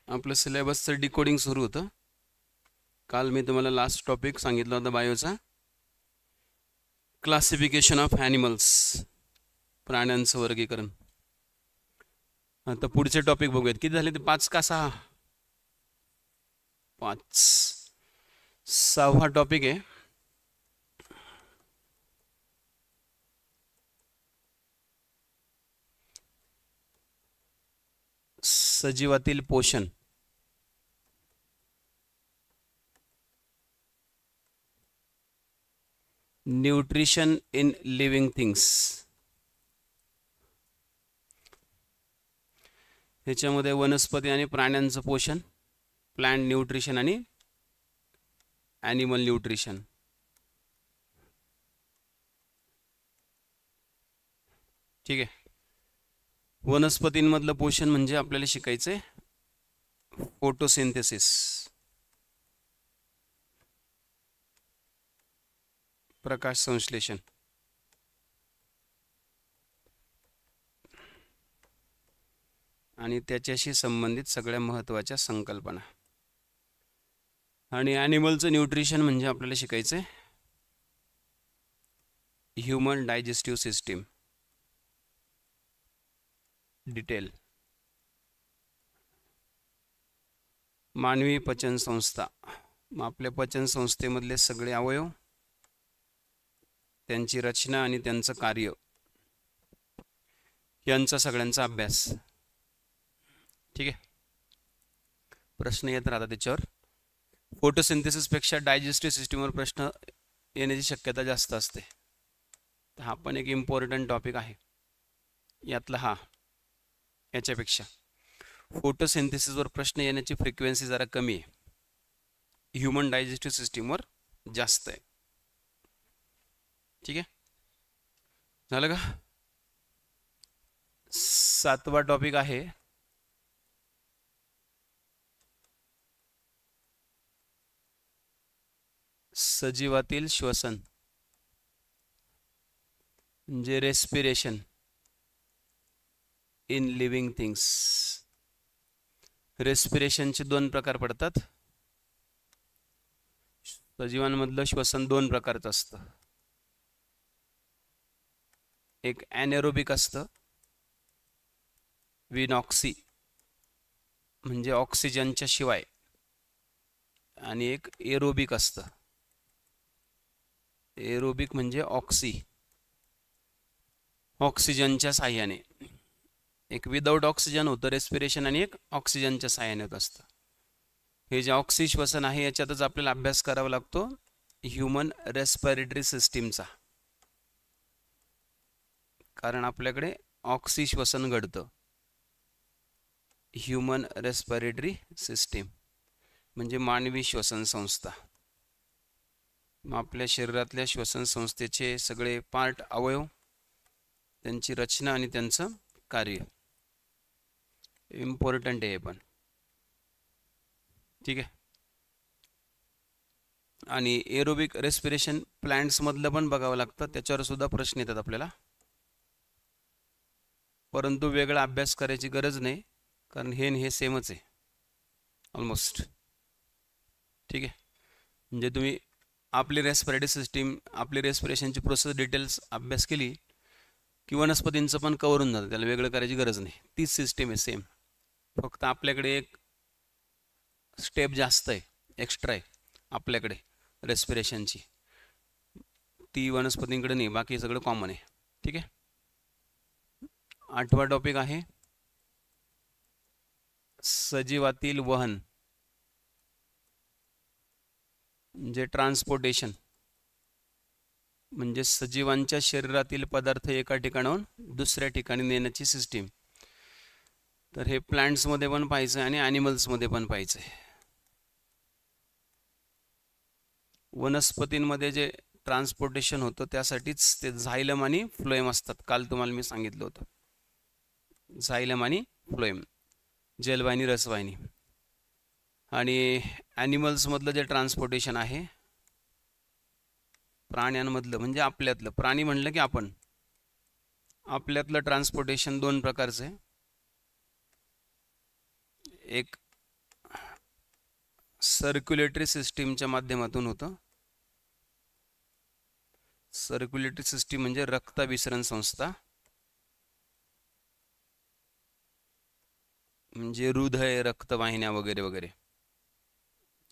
आपलं सिलेबसचं डिकोडिंग सुरू होतं. काल मी तुम्हाला लास्ट टॉपिक सांगितला होता बायोचा, क्लासिफिकेशन ऑफ ॲनिमल्स, प्राण्यांचं वर्गीकरण. आता पुढचे टॉपिक बघूयात. किती झाले ते? 5 का 6? 5. 6वा टॉपिक आहे सजीवातील पोषण. Nutrition in living things. ह्याच्यामध्ये वनस्पती आणि प्राण्यांचं पोषण, प्लांट न्यूट्रिशन आणि ॲनिमल न्यूट्रिशन. ठीक आहे. वनस्पतींमधलं पोषण म्हणजे आपल्याला शिकायचं आहे फोटोसिंथेसिस, प्रकाश संश्लेषण. आणि त्याच्याशी संबंधित सगळ्या महत्त्वाच्या संकल्पना. आणि ॲनिमलचं न्यूट्रिशन म्हणजे आपल्याला शिकायचं आहे ह्यूमन डायजेस्टिव्ह सिस्टीम, डिटेल. मानवी पचन संस्था, आपल्या पचन संस्थेमधले सगळे अवयव, त्यांची रचना आणि त्यांचं कार्य, यांचा सगळ्यांचा अभ्यास. ठीक आहे. प्रश्न येत राहतात त्याच्यावर. फोटोसिंथेसिसपेक्षा डायजेस्टिव्ह सिस्टीमवर प्रश्न येण्याची शक्यता जास्त असते. तर हा पण एक इम्पॉर्टंट टॉपिक आहे यातला. हा याच्यापेक्षा फोटोसिंथेसिसवर प्रश्न येण्याची फ्रिक्वेन्सी जरा कमी आहे, ह्यूमन डायजेस्टिव्ह सिस्टीमवर जास्त आहे. ठीक आहे. झालं का? 7वा टॉपिक आहे सजीवातील श्वसन, म्हणजे रेस्पिरेशन इन लिव्हिंग थिंग्स. रेस्पिरेशनचे 2 प्रकार पडतात. सजीवांमधलं श्वसन 2 प्रकारचं असतं. एक ॲनेरोबिक असतं, विनॉक्सी म्हणजे ऑक्सिजनच्या शिवाय, आणि एक एरोबिक असतं. एरोबिक म्हणजे ऑक्सिजनच्या साह्याने. एक विदाऊट ऑक्सिजन होतं रेस्पिरेशन, आणि एक ऑक्सिजनच्या साह्याने होत असतं. हे जे ऑक्सिश्वसन आहे याच्यातच आपल्याला अभ्यास करावा लागतो ह्यूमन रेस्पिरेटरी सिस्टीमचा, कारण आपल्याकडे ऑक्सिश्वसन घडतं. ह्यूमन रेस्पिरेटरी सिस्टीम म्हणजे मानवी श्वसन संस्था. आपल्या शरीरातल्या श्वसन संस्थेचे सगळे पार्ट, अवयव, त्यांची रचना आणि त्यांचं कार्य इम्पॉर्टंट आहे पण. ठीक आहे. आणि एरोबिक रेस्पिरेशन प्लांट्समधलं पण बघावं लागतं, त्याच्यावर सुद्धा प्रश्न येतात आपल्याला, परंतु वेगळा अभ्यास करायची गरज नाही, कारण हे सेमच आहे ऑलमोस्ट. ठीक आहे. म्हणजे तुम्ही आपली रेस्पिरेटरी सिस्टीम, आपली रेस्पिरेशनची प्रोसेस डिटेल्स अभ्यास केली की वनस्पतींचं पण कव्हर होऊन जातं, त्याला वेगळं करायची गरज नाही. तीच सिस्टीम आहे, सेम. फक्त आपल्याकडे एक स्टेप जास्त आहे, एक्स्ट्रा आहे आपल्याकडे रेस्पिरेशनची, ती वनस्पतींकडे नाही, बाकी सगळं कॉमन आहे. ठीक आहे. 8वा टॉपिक आहे सजीवातील वहन, म्हणजे ट्रान्सपोर्टेशन, म्हणजे सजीवांच्या शरीरातील पदार्थ एका ठिकाणाहून दुसऱ्या ठिकाणी नेण्याची सिस्टीम. तर हे प्लांट्समध्ये पण पाहायचं आणि ॲनिमल्समध्ये पण पाहायचं आहे. वनस्पतींमध्ये जे ट्रान्सपोर्टेशन होतं त्यासाठीच ते झायलम आणि फ्लोएम असतात. काल तुम्हाला मी सांगितलं होतं, झायलम आणि फ्लोएम, जलवाहिनी, रसवाहिनी. आणि ॲनिमल्समधलं जे ट्रान्सपोर्टेशन आहे, प्राण्यांमधलं म्हणजे आपल्यातलं, प्राणी म्हणलं की आपण, आपल्यातलं ट्रान्सपोर्टेशन 2 प्रकारचं आहे. एक सर्क्युलेटरी सिस्टीमच्या माध्यमातून होतं. सर्क्युलेटरी सिस्टीम म्हणजे रक्ताभिसरण संस्था, म्हणजे हृदय, रक्तवाहिन्या वगैरे वगैरे.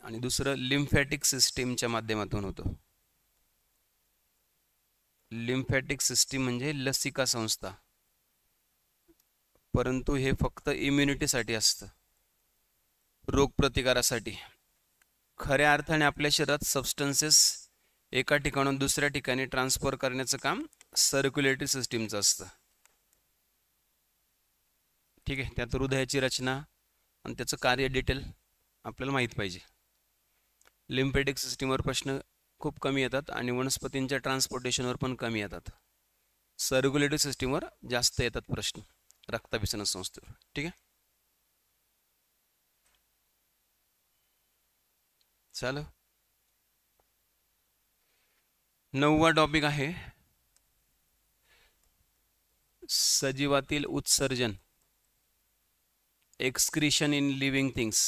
आणि दुसरं लिम्फॅटिक सिस्टीमच्या माध्यमातून होतं. लिम्फॅटिक सिस्टीम म्हणजे लसिका संस्था, परंतु हे फक्त इम्युनिटीसाठी असतं, रोगप्रतिकारासाठी. खऱ्या अर्थाने आपल्या शरीरात सबस्टन्सेस एका ठिकाणून दुसऱ्या ठिकाणी ट्रान्सफर करण्याचं काम सर्क्युलेटरी सिस्टीमचं असतं. ठीक आहे, त्यात हृदयाची रचना आणि त्याचं कार्य डिटेल आपल्याला माहीत पाहिजे. लिम्फॅटिक सिस्टीमवर प्रश्न खूप कमी येतात आणि वनस्पतींच्या ट्रान्सपोर्टेशनवर पण कमी येतात. सर्क्युलेटरी सिस्टीमवर जास्त येतात प्रश्न, रक्ताभिसरण संस्थेवर. ठीक आहे, चालेल. 9वा टॉपिक आहे सजीवातील उत्सर्जन, एक्सक्रीशन इन लिव्हिंग थिंग्स.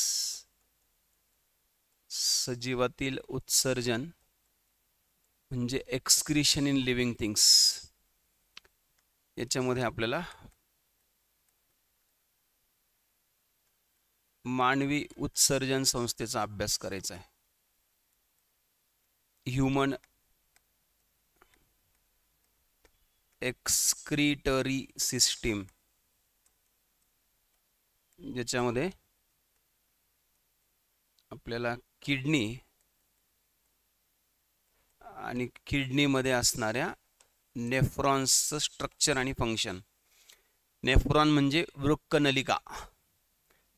सजीवातील उत्सर्जन म्हणजे एक्सक्रीशन इन लिव्हिंग थिंग्स. याच्यामध्ये आपल्याला मानवी उत्सर्जन संस्थेचा अभ्यास करायचा आहे. ह्यूमन एक्सक्रीटरी सिस्टीम, ज्याच्यामध्ये आपल्याला किडनी आणि किडनीमध्ये असणाऱ्या नेफ्रॉन्सचं स्ट्रक्चर आणि फंक्शन. नेफ्रॉन म्हणजे वृक्कनलिका,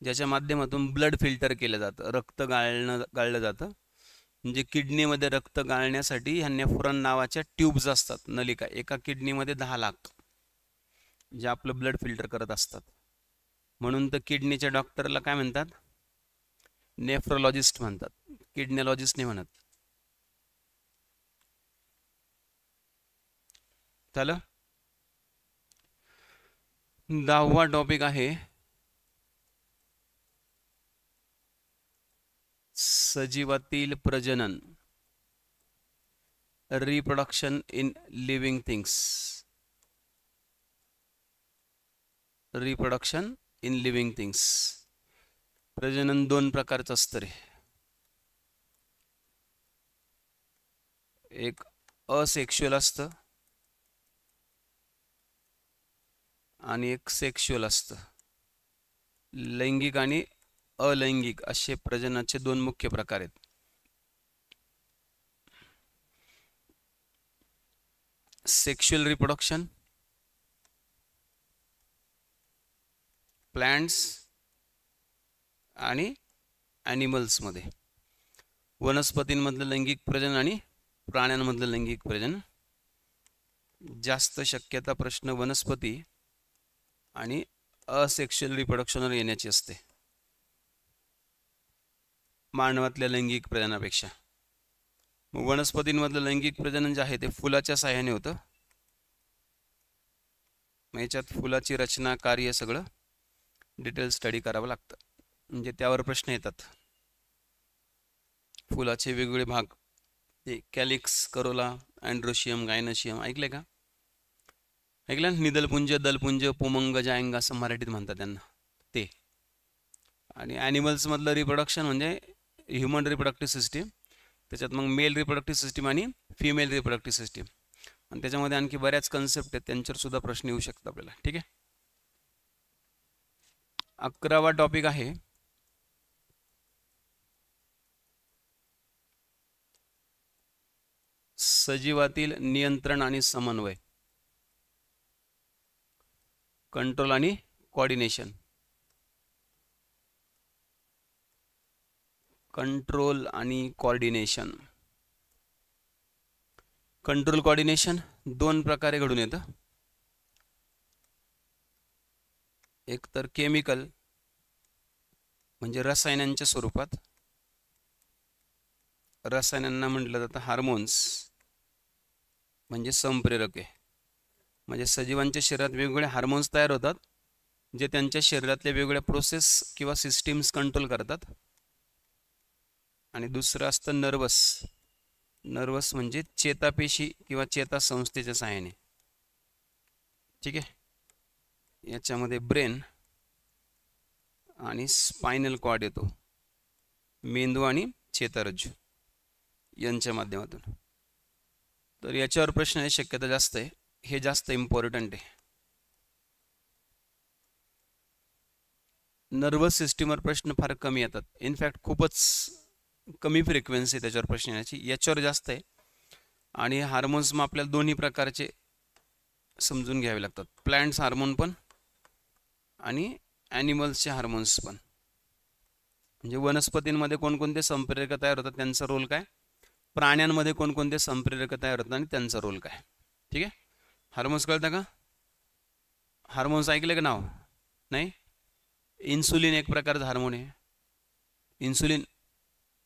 ज्याच्या माध्यमातून ब्लड फिल्टर केलं जातं, रक्त गाळलं जातं. म्हणजे किडनीमध्ये रक्त गाळण्यासाठी ह्या नेफ्रॉन नावाच्या ट्यूब्स असतात, नलिका. एका किडनीमध्ये 10 लाख जे आपलं ब्लड फिल्टर करत असतात. म्हणून तर किडनीच्या डॉक्टरला काय म्हणतात? नेफ्रोलॉजिस्ट म्हणतात, किडनीलॉजिस्ट नाही म्हणत. झालं. 10वा टॉपिक आहे सजीवातील प्रजनन, reproduction in living things. Reproduction in living things. प्रजनन 2 प्रकारचं असतं रे. एक असेक्शुअल असतं आणि एक सेक्शुअल असतं. लैंगिक आणि अलैंगिक असे प्रजननाचे 2 मुख्य प्रकार आहेत. सेक्शुअल रिप्रोडक्शन प्लांट्स आणि ॲनिमल्समध्ये, वनस्पतींमधलं लैंगिक प्रजनन आणि प्राण्यांमधलं लैंगिक प्रजनन. जास्त शक्यता प्रश्न वनस्पती आणि असेक्शुअल रिप्रोडक्शनवर येण्याची असते मानवातल्या लैंगिक प्रजननापेक्षा. मग वनस्पतींमधलं लैंगिक प्रजनन जे आहे ते फुलाच्या साहाय्याने होतं. मग याच्यात फुलाची रचना, कार्य सगळं डिटेल स्टडी करावं लागतं, म्हणजे त्यावर प्रश्न येतात. फुलाचे वेगवेगळे भाग, ते कॅलिक्स, करोला, अँड्रोशियम, गायनशियम, ऐकले का? ऐकलं? निदलपुंज, दलपुंज, पुमंग, जायंग असं मराठीत म्हणतात त्यांना, ते. आणि ॲनिमल्समधलं रिप्रोडक्शन म्हणजे ह्युमन रिप्रोडक्टिव्ह सिस्टीम. त्याच्यात मग मेल रिप्रोडक्टिव्ह सिस्टीम आणि फिमेल रिप्रोडक्टिव्ह सिस्टीम, आणि त्याच्यामध्ये आणखी बऱ्याच कन्सेप्ट आहेत, त्यांच्यावर सुद्धा प्रश्न येऊ शकतात आपल्याला. ठीक आहे. 11वा टॉपिक आहे सजीवातील नियंत्रण आणि समन्वय, कंट्रोल आणि कोऑर्डिनेशन. कंट्रोल आणि कोऑर्डिनेशन. कंट्रोल कोऑर्डिनेशन 2 प्रकारे घडून येतं. एक तर केमिकल म्हणजे रसायनांच्या स्वरूपात, रसायनांना म्हटलं जातं हार्मोन्स, म्हणजे संप्रेरके. म्हणजे सजीवांच्या शरीरात वेगवेगळे हार्मोन्स तयार होतात जे त्यांच्या शरीरातल्या वेगवेगळ्या प्रोसेस किंवा सिस्टीम्स कंट्रोल करतात. आणि दुसरं असतं नर्वस. नर्वस म्हणजे चेतापेशी किंवा चेतासंस्थेच्या सहाय्याने. ठीक आहे. याच्यामध्ये ब्रेन आणि स्पायनल कॉर्ड येतो, मेंदू आणि चेतारज्जू यांच्या माध्यमातून. तर याच्यावर प्रश्न येण्याची शक्यता जास्त आहे, हे जास्त इम्पॉर्टंट आहे. नर्वस सिस्टीमवर प्रश्न फार कमी येतात, इनफॅक्ट खूपच कमी फ्रिक्वेन्सी त्याच्यावर प्रश्न येण्याची, याच्यावर जास्त आहे. आणि हार्मोन्स मग आपल्याला दोन्ही प्रकारचे समजून घ्यावे लागतात, प्लांट्स हार्मोन पण आणि ॲनिमल्सचे हार्मोन्स पण. म्हणजे वनस्पतींमध्ये कोणकोणते संप्रेरक तयार होतात त्यांचा रोल काय, प्राण्यांमध्ये कोणकोणते संप्रेरक तयार होतात आणि त्यांचा रोल काय. ठीक आहे. हार्मोन्स कळतं का? हार्मोन्स ऐकले का नाव? नाही. इन्सुलिन एक प्रकारचं हार्मोन आहे. इन्सुलिन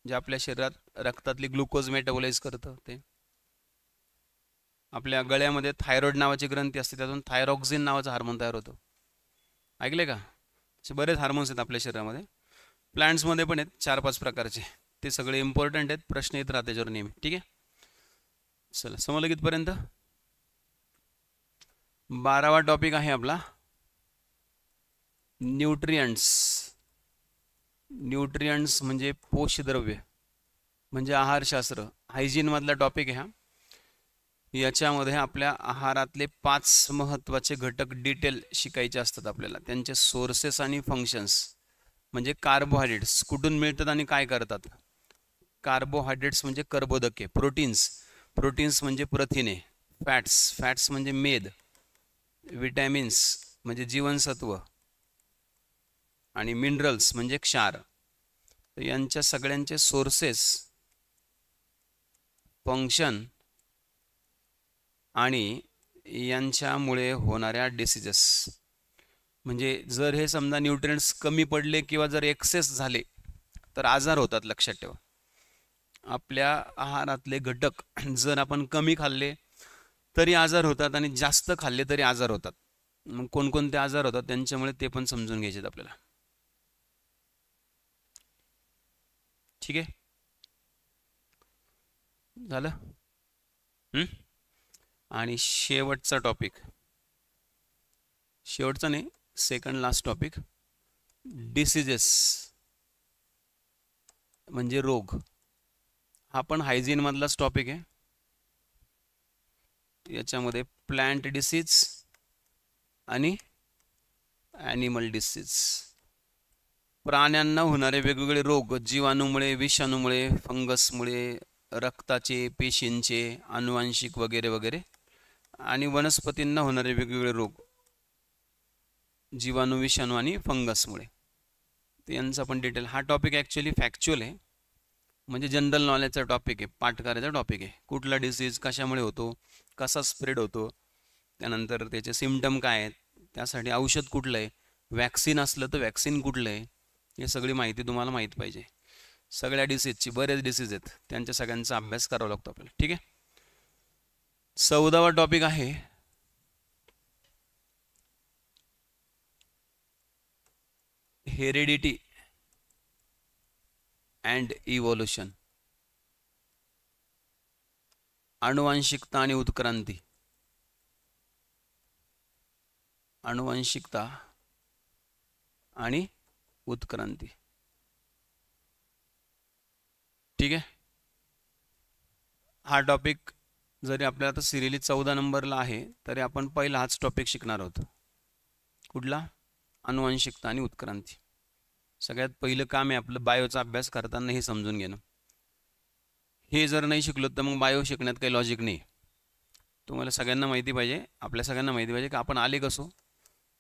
जे आपल्या शरीरात रक्तातली ग्लुकोज मेटाबोलाइज करतं ते. आपल्या गळ्यामध्ये थायरॉइड नावाची ग्रंथी असते, त्यातून थायरॉक्सिन नावाचं हार्मोन तयार होतं. ऐकले का? असे बरेच हार्मोन्स आहेत आपल्या शरीरामध्ये. प्लांट्समध्ये पण आहेत 4-5 प्रकारचे, ते सगळे इम्पॉर्टंट आहेत, प्रश्न येत राहते त्याच्यावर नेहमी. ठीक आहे. चला, समजलं कितपर्यंत? 12वा टॉपिक आहे आपला न्यूट्रियंट्स. न्यूट्रियंट्स म्हणजे पोषद्रव्य, म्हणजे आहारशास्त्र, हायजीन मधला टॉपिक आहे हा. याच्यामध्ये आपल्या आहारातले 5 महत्त्वाचे घटक डिटेल शिकायचे असतात आपल्याला, त्यांचे सोर्सेस आणि फंक्शन्स. म्हणजे कार्बोहायड्रेट्स कुठून मिळतात आणि काय करतात. कार्बोहायड्रेट्स म्हणजे कर्बोदके. प्रोटीन्स, प्रोटीन्स म्हणजे प्रथिने. फॅट्स, फॅट्स म्हणजे मेद. विटॅमिन्स म्हणजे जीवनसत्व. आणि मिनरल्स म्हणजे क्षार. तर यांच्या सगळ्यांचे सोर्सेस, फंक्शन आणि यांच्यामुळे होणाऱ्या डिसीजेस. म्हणजे जर हे समजा न्यूट्रिएंट्स कमी पडले किंवा जर एक्सेस झाले तर आजार होतात. लक्षात ठेवा, आपल्या आहारातले घटक जर आपण कमी खाल्ले तरी आजार होतात आणि जास्त खाल्ले तरी आजार होतात. मग कोणकोणते आजार होतात त्यांच्यामुळे ते पण समजून घ्यायचे आपल्याला. ठीक आहे, झालं. आणि शेवटचा टॉपिक, शेवटचा नाही, सेकंड लास्ट टॉपिक, डिसीजेस म्हणजे रोग. हा पण हायजीन मधलाच टॉपिक आहे. याच्यामध्ये प्लांट डिसीज आणि ॲनिमल डिसीज. प्राण्यांना होणारे वेगवेगळे रोग, जीवाणूमुळे, विषाणूमुळे, फंगसमुळे, रक्ताचे, पेशींचे, अनुवांशिक वगैरे वगैरे. आणि वनस्पतींना होणारे वेगवेगळे रोग, जीवाणू, विषाणू आणि फंगसमुळे. यांचा पण डिटेल. हा टॉपिक ॲक्च्युली फॅक्च्युअल आहे, म्हणजे जनरल नॉलेजचा टॉपिक आहे, पाठ करायचा टॉपिक आहे. कुठला डिसीज कशामुळे होतो, कसा स्प्रेड होतो, त्यानंतर त्याचे सिम्पटम काय आहेत, त्यासाठी औषध कुठलं आहे, वॅक्सिन असलं तर वॅक्सिन कुठलं आहे, हे सगळी माहिती तुम्हाला माहीत पाहिजे. सगळ्या डिसीजची, बरेच डिसीज आहेत, त्यांच्या सगळ्यांचा अभ्यास करावा लागतो आपल्याला. ठीक आहे. 14वा टॉपिक आहे हेरिडिटी अँड इव्होल्युशन. अनुवांशिकता आणि उत्क्रांती. अनुवांशिकता आणि उत्क्रांती. ठीक आहे. हा टॉपिक जरी आपल्याला आता सिरियली 14 नंबरला आहे तरी आपण पहिला हाच टॉपिक शिकणार आहोत. कुठला? अनुवांशिकता आणि उत्क्रांती. सगळ्यात पहिलं काम आहे आपलं बायोचा अभ्यास करताना हे समजून घेणं. हे जर नाही शिकलो तर मग बायो शिकण्यात काही लॉजिक नाही. तुम्हाला सगळ्यांना माहिती पाहिजे, आपल्या सगळ्यांना माहिती पाहिजे की आपण आले कसो,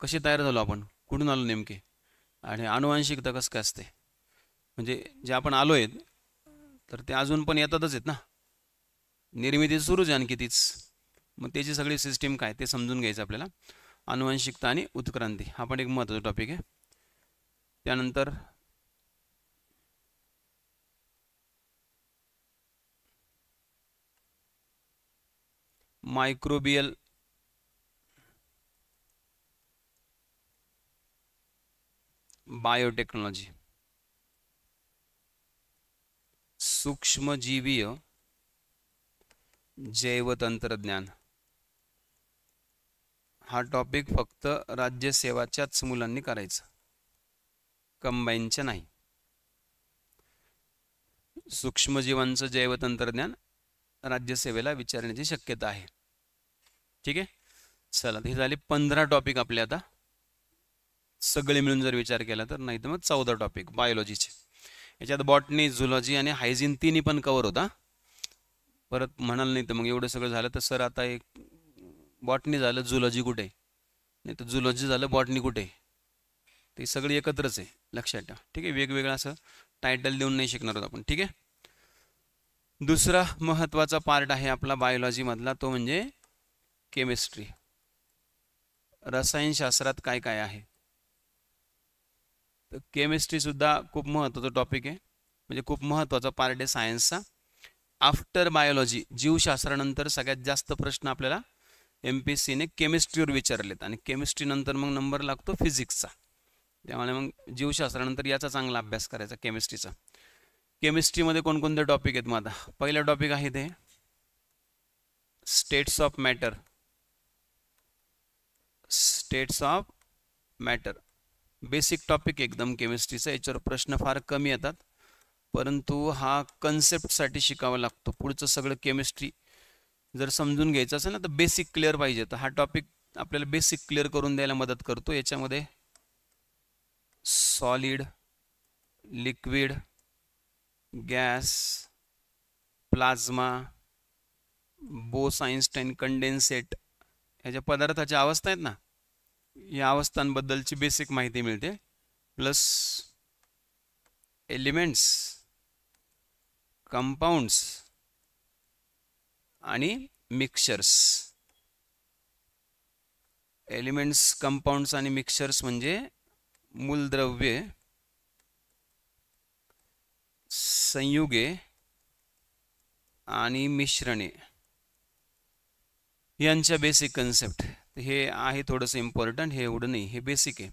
कसे तयार झालो, आपण कुठून आलो नेमके, आणि अनुवांशिकता कसं काय असते. म्हणजे जे आपण आलो आहेत तर ते अजून पण येतातच आहेत ना, निर्मिती सुरूच आहे आणखी तीच. मग त्याची सगळी सिस्टीम काय ते समजून घ्यायचं आपल्याला. अनुवांशिकता आणि उत्क्रांती हा पण एक महत्त्वाचा टॉपिक आहे. त्यानंतर मायक्रोबियल बायोटेक्नॉलॉजी. सूक्ष्मजीवीय जैवतंत्रज्ञान हा टॉपिक फक्त राज्यसेवाच्याच मुलांनी करायचा, कंबाईनच्या नाही. सूक्ष्मजीवांचं जैवतंत्रज्ञान राज्यसेवेला विचारण्याची शक्यता आहे. ठीक आहे, चला हे झाले 15 टॉपिक आपले. आता सगळे मिळून जर विचार केला तर, नाही तर मग 14 टॉपिक बायोलॉजीचे. याच्यात बॉटनी, झुलॉजी आणि हायजीन तिन्ही पण कव्हर होता. परत म्हणाल नाही तर मग एवढं सगळं झालं तर सर आता एक बॉटनी झालं, झुलॉजी कुठे, नाही तर झुलॉजी झालं, बॉटनी कुठे, ते सगळी एकत्रच आहे, लक्षात ठेवा. ठीक आहे, वेगवेगळं असं टायटल देऊन नाही शिकणार आहोत आपण. ठीक आहे, दुसरा महत्त्वाचा पार्ट आहे आपला बायोलॉजीमधला, तो म्हणजे केमिस्ट्री. रसायनशास्त्रात काय काय आहे. तर केमिस्ट्री सुद्धा खूप महत्त्वाचा टॉपिक आहे, म्हणजे खूप महत्त्वाचा पार्ट आहे सायन्सचा. आफ्टर बायोलॉजी, जीवशास्त्रानंतर सगळ्यात जास्त प्रश्न आपल्याला MPSCने केमिस्ट्रीवर विचारलेत, आणि केमिस्ट्री नंतर मग नंबर लागतो फिजिक्सचा. त्यामुळे मग जीवशास्त्रानंतर याचा चांगला अभ्यास करायचा, केमिस्ट्रीचा. केमिस्ट्रीमध्ये कोणकोणते टॉपिक आहेत. मग आता पहिला टॉपिक आहे ते states of matter. States of matter basic topic एकदम केमिस्ट्रीचा. याच्यावर प्रश्न फार कमी येतात, परंतु हा कन्सेप्टसाठी शिकावा लागतो. पुढचं सगळं केमिस्ट्री जर समजून घ्यायचं असेल ना तर बेसिक क्लिअर पाहिजे. तर हा टॉपिक आपल्याला बेसिक क्लिअर करून द्यायला मदत करतो. याच्यामध्ये solid, liquid, gas, plasma, Bose Einstein condensate, ह्या ज्या पदार्थाच्या अवस्था आहेत ना, या अवस्थांबद्दलची बेसिक माहिती मिळते. प्लस एलिमेंट्स, कंपाऊंड्स आणि मिक्सचर्स. एलिमेंट्स, कंपाऊंड्स आणि मिक्सचर्स म्हणजे मूलद्रव्ये, संयुगे आणि मिश्रणे यांच्या बेसिक कन्सेप्ट. हे आहे थोडंसं इम्पॉर्टंट, हे एवढं नाही, हे बेसिक आहे.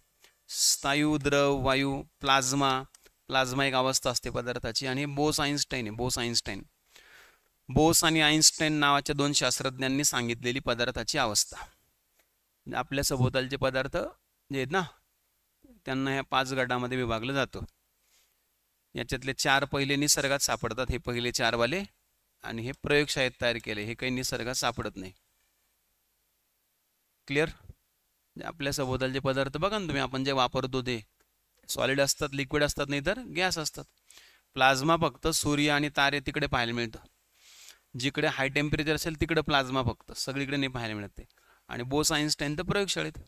स्थायू, द्रव, वायू, प्लाझ्मा. प्लाझ्मा एक अवस्था असते पदार्थाची. आणि बोस-आइन्स्टाईन आहे, बोस-आइन्स्टाईन. बोस आणि आइन्स्टाईन नावाच्या दोन शास्त्रज्ञांनी सांगितलेली पदार्थाची अवस्था. आपल्या सभोवतालचे पदार्थ जे आहेत ना, त्यांना ह्या 5 गटामध्ये विभागलं जातं. याच्यातले 4 पहिले निसर्गात सापडतात, हे पहिले 4 वाले, आणि हे प्रयोगशाळेत तयार केले, हे काही निसर्गात सापडत नाही. क्लिअर. आपल्या सभोवतालचे पदार्थ बघा ना तुम्ही, आपण जे वापरतो ते सॉलिड असतात, लिक्विड असतात, नाही तर गॅस असतात. प्लाझ्मा फक्त सूर्य आणि तारे तिकडे पाहायला मिळतं. जिकडे हाय टेम्परेचर असेल तिकडे प्लाझ्मा फक्त, सगळीकडे नाही पाहायला मिळत ते. आणि बोस-आइन्स्टाईन तर प्रयोगशाळेत.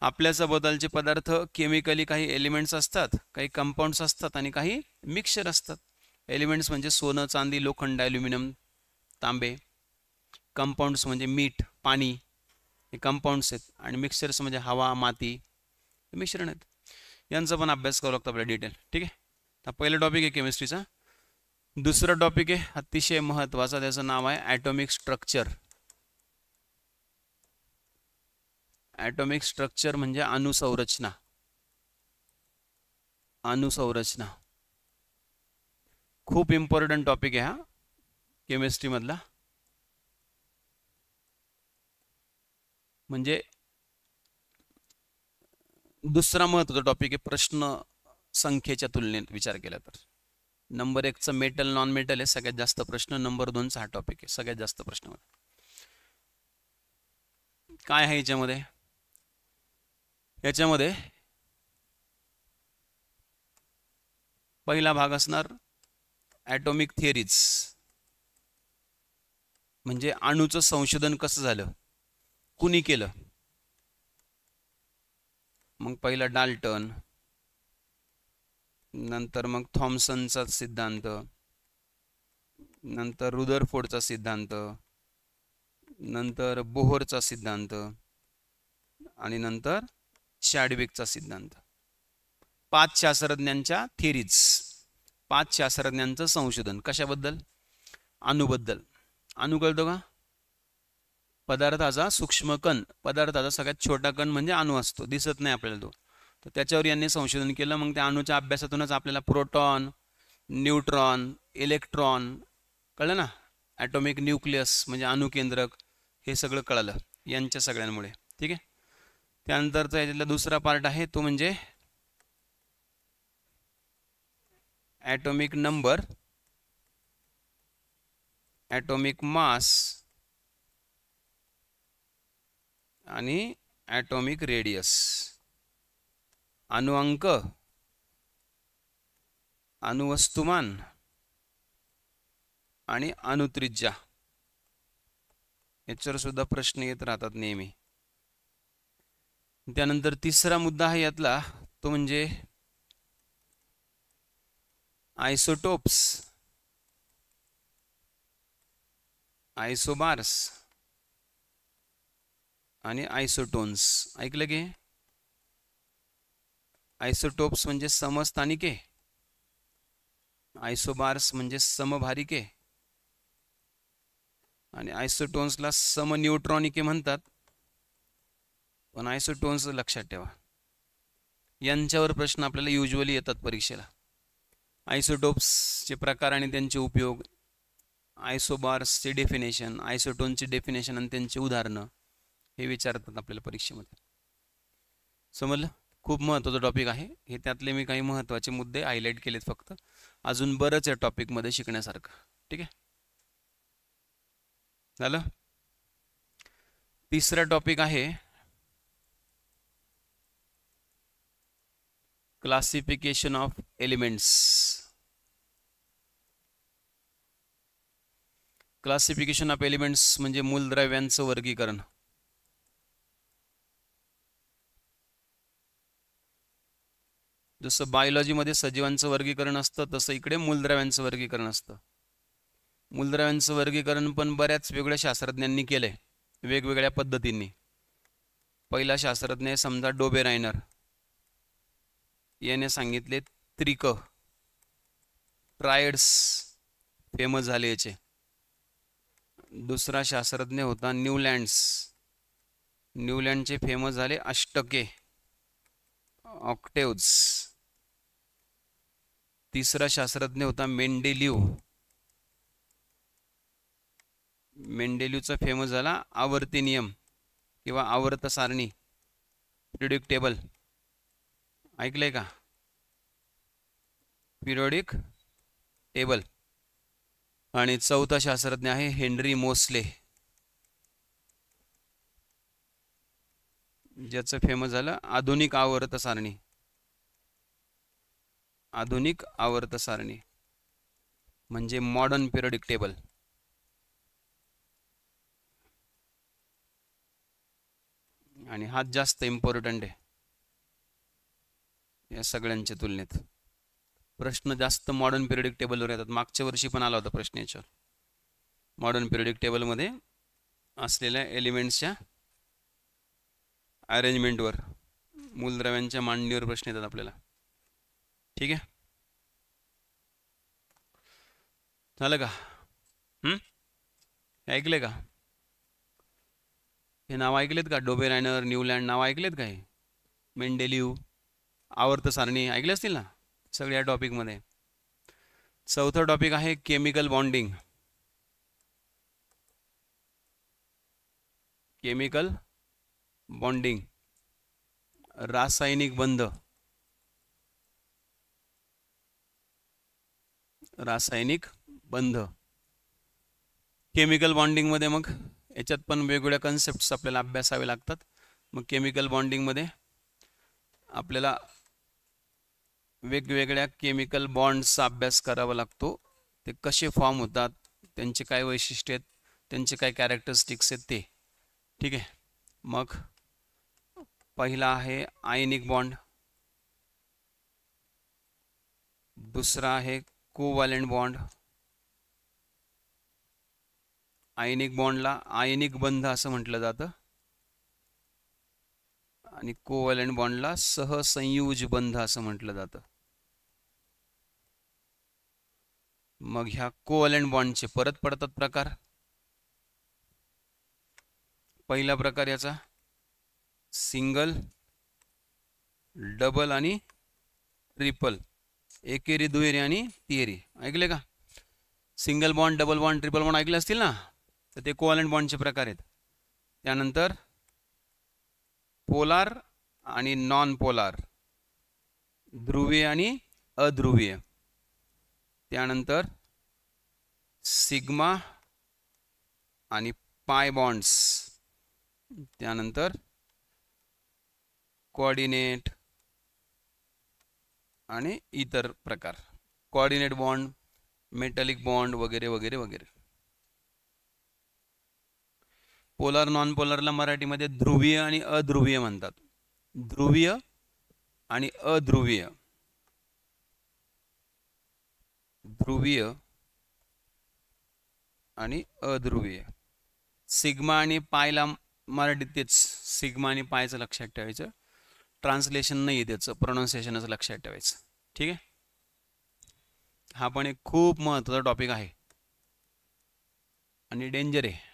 आपल्या सभोवतालचे पदार्थ केमिकली काही एलिमेंट्स असतात, काही कंपाऊंड्स असतात आणि काही मिक्सचर असतात. एलिमेंट्स म्हणजे सोनं, चांदी, लोखंड, ॲल्युमिनियम, तांबे. कंपाऊंड्स म्हणजे मीठ, पाणी, हे कंपाऊंड्स आहेत. आणि मिक्सचर्स म्हणजे हवा, माती, हे मिश्रण आहेत. यांचा पण अभ्यास करावा लागतो आपल्या डिटेल. ठीक आहे, तर पहिला टॉपिक आहे केमिस्ट्रीचा. दुसरा टॉपिक आहे अतिशय महत्त्वाचा, त्याचं नाव आहे ॲटॉमिक स्ट्रक्चर. ॲटॉमिक स्ट्रक्चर म्हणजे अणुसंरचना. अणुसंरचना खूप इम्पॉर्टंट टॉपिक आहे हा केमिस्ट्रीमधला. म्हणजे दुसरा महत्त्वाचा टॉपिक आहे प्रश्न संख्येच्या तुलनेत विचार केला तर. नंबर 1चं मेटल, नॉन मेटल आहे सगळ्यात जास्त प्रश्न. नंबर 2चा हा टॉपिक आहे सगळ्यात जास्त प्रश्न. काय आहे याच्यामध्ये? याच्यामध्ये पहिला भाग असणार ॲटॉमिक थिअरीज, म्हणजे अणूचं संशोधन कसं झालं, कुणी केलं. मग पहिला डाल्टन, नंतर मग थॉम्सनचा सिद्धांत, नंतर रुदरफोर्डचा सिद्धांत, नंतर बोहरचा सिद्धांत, आणि नंतर चॅडविकचा सिद्धांत. 5 शास्त्रज्ञांच्या थिअरीज, 5 शास्त्रज्ञांचं संशोधन कशाबद्दल? अणूबद्दल. अणू कळतो का? पदार्थाचा सूक्ष्म कण. पदार्थाचा सगळ्यात छोटा कण म्हणजे अणू असतो, दिसत नाही आपल्याला तो. तर त्याच्यावर यांनी संशोधन केलं. मग त्या अणूच्या अभ्यासातूनच आपल्याला प्रोटॉन, न्यूट्रॉन, इलेक्ट्रॉन, कळलं ना, ॲटॉमिक न्यूक्लियस म्हणजे अणुकेंद्रक, हे सगळं कळलं यांच्या सगळ्यांमुळे. ठीक आहे. त्यानंतरचा याच्यातला दुसरा पार्ट आहे तो म्हणजे ॲटॉमिक नंबर, ॲटॉमिक मास आणि ॲटॉमिक रेडियस. अणुअंक, अणुवस्तुमान आणि अणुत्रिज्या, याच्यावर सुद्धा प्रश्न येत राहतात नेहमी. त्यानंतर तिसरा मुद्दा आहे यातला तो म्हणजे आयसोटोप्स, आयसोबार्स आणि आयसोटोन्स. ऐकलं की? आयसोटोप्स म्हणजे समस्थानिके, आयसोबार्स म्हणजे समभारिके आणि आयसोटोन्सला समन्यूट्रॉनिके म्हणतात. पण आयसोटोन्स लक्षात ठेवा, यांच्यावर प्रश्न आपल्याला युजली येतात परीक्षेला. आयसोटोप्सचे प्रकार आणि त्यांचे उपयोग, आयसोबार्सचे डेफिनेशन, आयसोटोनचे डेफिनेशन आणि त्यांचे उदाहरणं, हे विचारतात आपल्याला परीक्षेमध्ये. समजलं? खूप महत्त्वाचा टॉपिक आहे हे. त्यातले मी काही महत्त्वाचे मुद्दे हायलाईट केलेत फक्त. अजून बरंच या टॉपिकमध्ये शिकण्यासारखं. ठीक आहे, झालं. तिसरा टॉपिक आहे classification of elements. Classification of elements म्हणजे मूलद्रव्यांचं वर्गीकरण. जसं बायोलॉजीमध्ये सजीवांचं वर्गीकरण असतं तसं इकडे मूलद्रव्यांचं वर्गीकरण असतं. मूलद्रव्यांचं वर्गीकरण पण बऱ्याच वेगळ्या शास्त्रज्ञांनी केलंय वेगवेगळ्या पद्धतींनी. पहिला शास्त्रज्ञ आहे समजा डोबेरायनर, याने सांगितले त्रिक, ट्रायड्स फेमस झाले याचे. दुसरा शास्त्रज्ञ होता न्यूलँड्स, न्यूलँडचे फेमस झाले अष्टके, ऑक्टेव्ज. तिसरा शास्त्रज्ञ होता मेंडेलिव, मेंडेलिवचा फेमस झाला आवर्ती नियम किंवा आवर्त सारणी, पिरियोडिक टेबल. ऐकलंय का? Periodic table. आणि चौथा शास्त्रज्ञ आहे हेनरी मोसले, ज्याचं फेमस झालं आधुनिक आवर्त सारणी, आधुनिक आवर्त सारणी म्हणजे मॉडर्न पिरियोडिक टेबल. आणि हा जास्त इम्पॉर्टंट आहे या सगळ्यांच्या तुलनेत. प्रश्न जास्त मॉडर्न पिरियोडिक टेबलवर येतात. मागच्या वर्षी पण आला होता प्रश्न याच्यावर. मॉडर्न पिरियोडिक टेबलमध्ये असलेल्या एलिमेंट्सच्या अरेंजमेंटवर, मूलद्रव्यांच्या मांडणीवर प्रश्न येतात आपल्याला. ठीक आहे, झालं का? ऐकले का? हे नाव ऐकलेत का? डोबेरायनर, न्यूलँड नाव ऐकलेत का? हे मेंडेलिव, आवर्त सारणी ऐकले असतील ना सगळ्या टॉपिकमध्ये. चौथा टॉपिक आहे केमिकल बॉन्डिंग. केमिकल बॉन्डिंग, रासायनिक बंध. रासायनिक बंध. केमिकल बॉन्डिंगमध्ये मग याच्यात पण वेगवेगळ्या कन्सेप्ट्स आपल्याला अभ्यासावे लागतात. मग केमिकल बॉन्डिंगमध्ये आपल्याला वेगवेगळ्या केमिकल बॉन्ड्सचा अभ्यास करावा लागतो. ते कसे फॉर्म होतात, त्यांचे काय वैशिष्ट्य आहेत, त्यांचे काय कॅरेक्टरिस्टिक्स आहेत ते. ठीक आहे. मग पहिला आहे आयनिक बॉन्ड, दुसरा आहे कोव्हॅलेंट बॉन्ड. आयनिक बॉन्डला आयनिक बंध असं म्हटलं जातं आणि कोव्हॅलेंट बॉन्डला सहसंयुज बंध असं म्हटलं जातं. मग ह्या कोव्हॅलेंट बॉन्डचे परत पडतात प्रकार. पहिला प्रकार याचा सिंगल, डबल आणि ट्रिपल. एकेरी, दुहेरी आणि तिहेरी. ऐकले का? Single bond, double bond, triple bond ऐकले असतील ना, तर ते कोव्हॅलंट बॉन्डचे प्रकार आहेत. त्यानंतर पोलार आणि नॉन पोलार, ध्रुवीय आणि अध्रुवीय. त्यानंतर सिग्मा आणि पाय बॉन्ड्स. त्यानंतर कोऑर्डिनेट आणि इतर प्रकार, कोऑर्डिनेट बॉन्ड, मेटॅलिक बॉन्ड वगैरे वगैरे वगैरे. पोलार नॉन पोलारला मराठीमध्ये ध्रुवीय आणि अध्रुवीय म्हणतात. ध्रुवीय आणि अध्रुवीय. ध्रुवीय आणि अध्रुवीय. सिग्मा आणि पायला मराठीत तेच, सिग्मा आणि पायचं लक्षात ठेवायचं. ट्रान्सलेशन नाही आहे त्याचं, प्रोनाउन्सिएशनच लक्षात ठेवायचं. ठीक आहे. हा पण एक खूप महत्त्वाचा टॉपिक आहे आणि डेंजर आहे.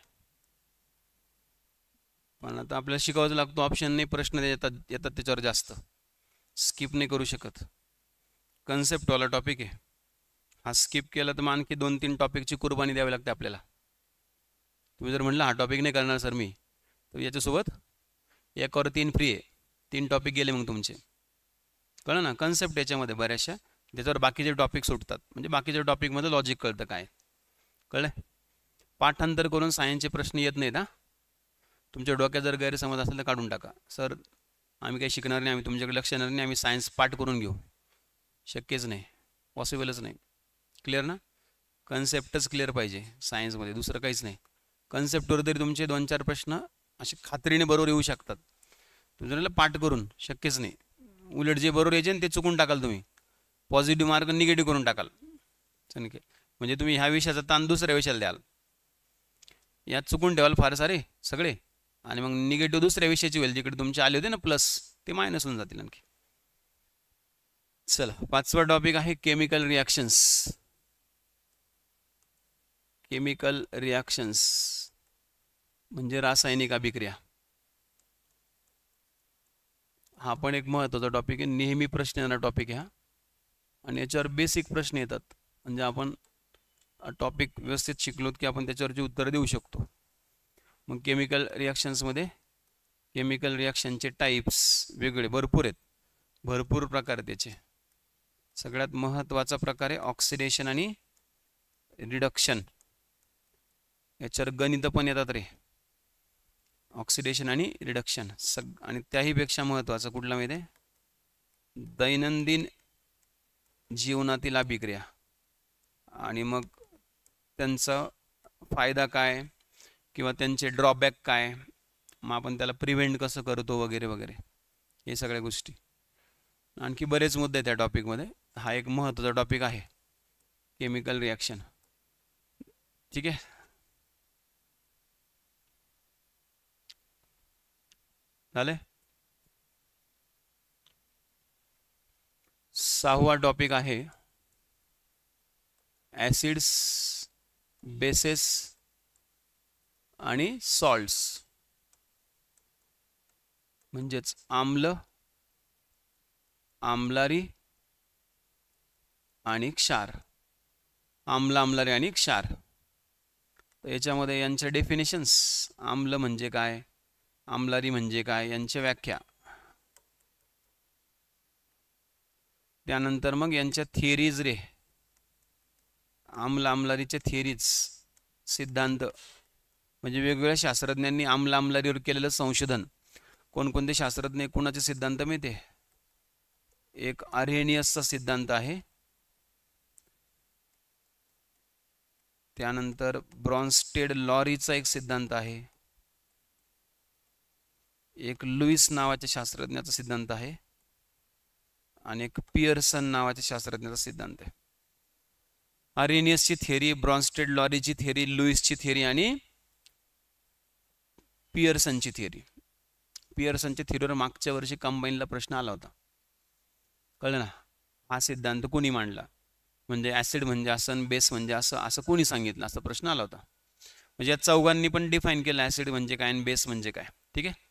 पण आता आपल्याला शिकावंच लागतो. ऑप्शन नाही, प्रश्न येतात त्याच्यावर जास्त, स्किप नाही करू शकत. कन्सेप्टवाला टॉपिक आहे हा. स्किप केला तर मग आणखी 2-3 टॉपिकची कुर्बानी द्यावी लागते आपल्याला. तुम्ही जर म्हटलं हा टॉपिक नाही करणार सर मी, तर याच्यासोबत 1 और 3 फ्री आहे. 3 टॉपिक गेले मग तुमचे. कळलं ना? कन्सेप्ट याच्यामध्ये बऱ्याचशा, त्याच्यावर बाकीचे टॉपिक सुटतात. म्हणजे बाकीच्या टॉपिकमध्ये लॉजिक कळतं काय. कळलं? पाठांतर करून सायन्सचे प्रश्न येत नाहीत. तुमच्या डोक्यात जर गैरसमज असेल तर काढून टाका. सर आम्ही काही शिकणार नाही, आम्ही तुमच्याकडे लक्ष देणार नाही, आम्ही सायन्स पाठ करून घेऊ. शक्यच नाही, पॉसिबलच नाही. क्लिअर ना? कन्सेप्टच क्लिअर पाहिजे सायन्समध्ये, दुसरं काहीच नाही. कन्सेप्टवर तरी तुमचे 2-4 प्रश्न असे खात्रीने बरोबर येऊ शकतात. तुमच्याला पाठ करून शक्यच नाही. उलट जे बरोबर यायचे ते चुकून टाकाल तुम्ही. पॉझिटिव्ह मार्क निगेटिव्ह करून टाकाल. म्हणजे तुम्ही ह्या विषयाचा ताण दुसऱ्या विषयाला द्याल. यात चुकून ठेवाल फार सारे सगळे, आणि मग निगेटिव्ह दुसऱ्या विषयाची होईल. जिकडे तुमचे आले होते ना प्लस, ते मायनस होऊन जातील आणखी. चला, 5वा टॉपिक आहे केमिकल रिॲक्शन्स. केमिकल रिॲक्शन्स म्हणजे रासायनिक अभिक्रिया. हा पण एक महत्त्वाचा टॉपिक आहे. नेहमी प्रश्न येणारा टॉपिक आहे हा, आणि याच्यावर बेसिक प्रश्न येतात. म्हणजे आपण टॉपिक व्यवस्थित शिकलोत की आपण त्याच्यावरची उत्तरं देऊ शकतो. मग केमिकल रिॲक्शन्समध्ये केमिकल रिॲक्शनचे टाईप्स वेगळे भरपूर आहेत, भरपूर प्रकार त्याचे. सगळ्यात महत्त्वाचा प्रकार आहे ऑक्सिडेशन आणि रिडक्शन. याच्यावर गणित पण येतात रे, ऑक्सिडेशन आणि रिडक्शन. आणि त्याहीपेक्षा महत्त्वाचं कुठला माहिती आहे? दैनंदिन जीवनातील अभिक्रिया. आणि मग त्यांचा फायदा काय किंवा त्यांचे ड्रॉबॅक काय, मग आपण त्याला प्रिव्हेंट कसं करतो वगैरे वगैरे, हे सगळ्या गोष्टी. आणखी बरेच मुद्दे त्या टॉपिकमध्ये. हा एक महत्त्वाचा टॉपिक आहे केमिकल रिॲक्शन. ठीक आहे. झाले. 6वा टॉपिक आहे ॲसिड्स, बेसेस आणि सॉल्ट्स. म्हणजेच आम्ल, आम्लारी आणि क्षार. आम्ल, आम्लारी आणि क्षार. तर याच्यामध्ये यांच्या डेफिनेशन्स, आम्ल म्हणजे काय, आम्लारी म्हणजे काय, यांची व्याख्या. त्यानंतर मग यांच्या थिअरीज रे, आम्ल आम्लारीच्या थिअरीज, सिद्धांत. म्हणजे वेगवेगळ्या शास्त्रज्ञांनी आम्ल आम्लारीवर केलेलं संशोधन. कोणकोणते शास्त्रज्ञ, कोणाचे सिद्धांत माहिती आहे? एक आर्हेनियसचा सिद्धांत आहे. त्यानंतर ब्रॉन्स्टेड लॉरीचा एक सिद्धांत आहे. एक लुईस नावाच्या शास्त्रज्ञाचा सिद्धांत आहे. आणि एक पियर्सन नावाच्या शास्त्रज्ञाचा सिद्धांत आहे. आर्हेनियसची थिअरी, ब्रॉन्स्टेड लॉरीची थिअरी, लुईसची थिअरी आणि पियर्सनची थिअरी. पियर्सनच्या थिअरीवर मागच्या वर्षी कंबाईनला प्रश्न आला होता. कळलं ना? हा सिद्धांत कोणी मांडला, म्हणजे ॲसिड म्हणजे असं, बेस म्हणजे असं, असं कोणी सांगितलं, असा प्रश्न आला होता. म्हणजे या चौघांनी पण डिफाईन केलं ॲसिड म्हणजे काय आणि बेस म्हणजे काय. ठीक आहे.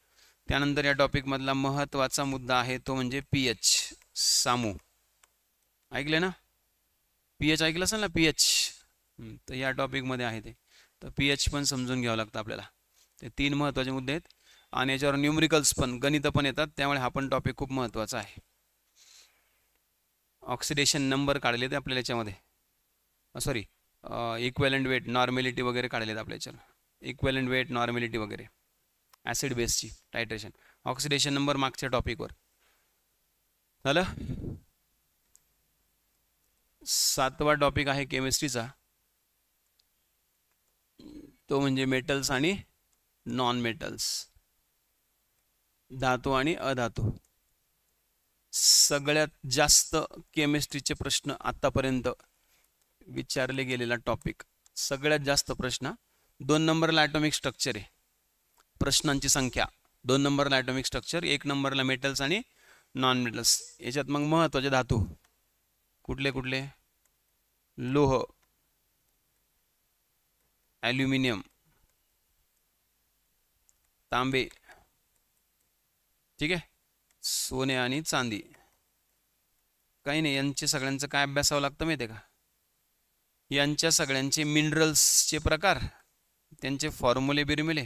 त्यानंतर या टॉपिकमधला महत्त्वाचा मुद्दा आहे तो म्हणजे pH, सामू. ऐकले ना? pH ऐकलं असेल ना, pH. तर या टॉपिकमध्ये आहे ते. तर pH पण समजून घ्यावं लागतं आपल्याला. ते 3 महत्त्वाचे मुद्दे आहेत आणि याच्यावर न्यूमरिकल्स पण, गणितं पण येतात, त्यामुळे हा पण टॉपिक खूप महत्त्वाचा आहे. ऑक्सिडेशन नंबर काढले ते आपल्याला याच्यामध्ये, सॉरी इक्वेलंट वेट, नॉर्मॅलिटी वगैरे काढलेत आपल्या याच्यावर. इक्वेलंट वेट, नॉर्मॅलिटी वगैरे, ॲसिड बेसची टायट्रेशन, ऑक्सिडेशन नंबर मागच्या टॉपिकवर झालं. 7वा टॉपिक आहे केमिस्ट्रीचा, तो म्हणजे मेटल्स आणि नॉन मेटल्स, धातू आणि अधातू. सगळ्यात जास्त केमिस्ट्रीचे प्रश्न आतापर्यंत विचारले गेलेला टॉपिक, सगळ्यात जास्त प्रश्न. 2 नंबरला ॲटॉमिक स्ट्रक्चर आहे, प्रश्नांची संख्या 2 नंबरला ॲटॉमिक स्ट्रक्चर, 1 नंबरला मेटल्स आणि नॉन मेटल्स. याच्यात मग महत्त्वाचे धातू कुठले कुठले? लोह, ॲल्युमिनियम, तांबे, ठीक आहे, सोने आणि चांदी. काही नाही, यांचे सगळ्यांचं काय अभ्यासावं लागतं माहिती आहे का? यांच्या सगळ्यांचे मिनरल्सचे प्रकार, त्यांचे फॉर्म्युले बिर्म्युले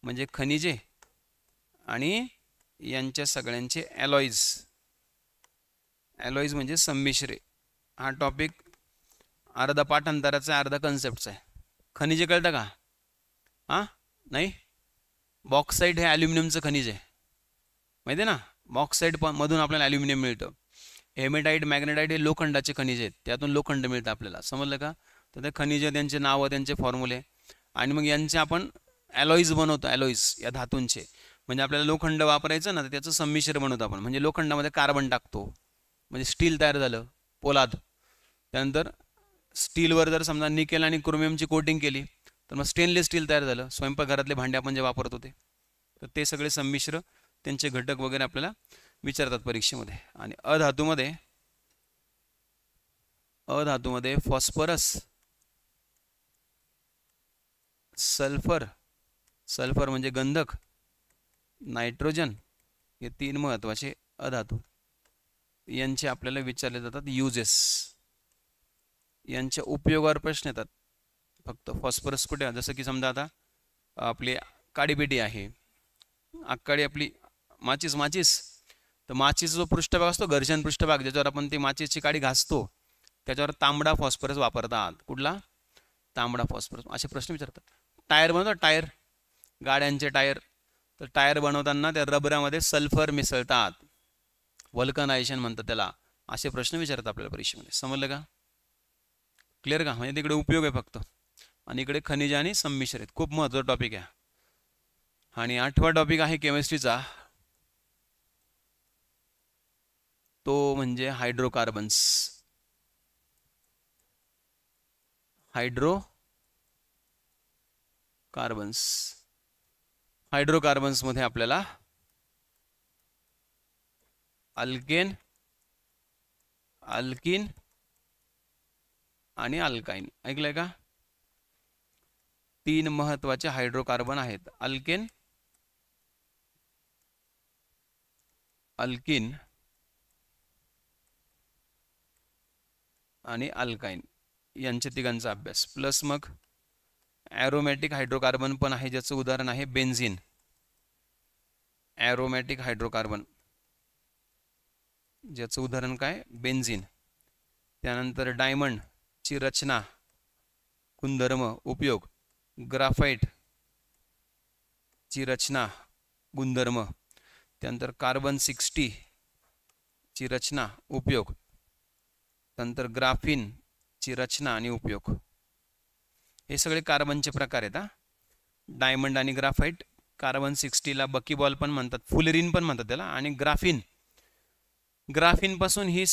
म्हणजे खनिजे, आणि यांच्या सगळ्यांचे ॲलॉईज. ॲलॉईज म्हणजे संमिश्रे. हा टॉपिक अर्धा पाठांतराचा आहे, अर्धा कन्सेप्टचा आहे. खनिजे कळतं का? हां, नाही. बॉक्साईट हे ॲल्युमिनियमचं खनिज आहे, माहिती आहे ना? बॉक्साईट मधून आपल्याला ॲल्युमिनियम मिळतं. हेमेटाईट, मॅग्नेटाईट हे लोखंडाचे खनिज आहेत, त्यातून लोखंड मिळतं आपल्याला, समजलं का? तर ते खनिज, त्यांचे नावं, त्यांचे फॉर्म्युले, आणि मग यांचे आपण ॲलॉईज बनवतो. ॲलॉईज या धातूंचे, म्हणजे आपल्याला लोखंड वापरायचं ना, तर त्याचं संमिश्र बनवतो आपण. म्हणजे लोखंडामध्ये कार्बन टाकतो, म्हणजे स्टील तयार झालं, पोलाद. त्यानंतर स्टीलवर जर समजा निकेल आणि क्रोमियमची कोटिंग केली तर मग स्टेनलेस स्टील तयार झालं. स्वयंपाकघरातले भांडे आपण जे वापरत होते, तर ते सगळे संमिश्र, त्यांचे घटक वगैरे आपल्याला विचारतात परीक्षेमध्ये. आणि अधातूमध्ये फॉस्फरस, सल्फर, सल्फर म्हणजे गंधक, नायट्रोजन, हे 3 महत्त्वाचे अधातू. यांचे आपल्याला विचारले जातात युजेस. यांच्या उपयोगावर प्रश्न येतात. फक्त फॉस्फरस कुठे, जसं की समजा आता आपली काडीपेटी आहे, आकाडी आपली माचीस, तर माचीचा जो पृष्ठभाग असतो, घर्षण पृष्ठभाग, ज्याच्यावर आपण ती माचीसची काडी घासतो, त्याच्यावर तांबडा फॉस्फरस वापरतात. कुठला? तांबडा फॉस्फरस. असे प्रश्न विचारतात. टायर बनवतात, टायर, गाड्यांचे टायर, तर टायर बनवताना त्या रबरामध्ये सल्फर मिसळतात, वल्कनायझेशन म्हणतात त्याला. असे प्रश्न विचारतात आपल्याला परीक्षेमध्ये, समजलं का? क्लिअर का? म्हणजे तिकडे उपयोग आहे फक्त, आणि इकडे खनिज आणि संमिश्र आहेत. खूप महत्त्वाचा टॉपिक आहे. आणि 8वा टॉपिक आहे केमिस्ट्रीचा, तो म्हणजे हायड्रोकार्बन्स. हायड्रोकार्बन्स मध्ये आपल्याला अल्केन, अल्किन आणि अल्काइन, ऐकलंय का? 3 महत्त्वाचे हायड्रोकार्बन आहेत, अल्केन, अल्किन आणि अल्काइन. यांच्या तिघांचा अभ्यास, प्लस मग ॲरोमॅटिक हायड्रोकार्बन पण आहे, ज्याचं उदाहरण आहे बेन्झिन. ॲरोमॅटिक हायड्रोकार्बन, ज्याचं उदाहरण काय? बेन्झिन. त्यानंतर डायमंडची रचना, गुणधर्म, उपयोग, ग्राफाइटची रचना, गुणधर्म, त्यानंतर कार्बन 60 ची रचना, उपयोग, त्यानंतर ग्राफिनची रचना आणि उपयोग. हे सगळे कार्बनचे प्रकार आहेत. डायमंड आणि ग्राफाइट. कार्बन 60ला बकीबॉल पण म्हणतात, फुलरिन पण म्हणतात त्याला. आणि ग्राफिन पासून ही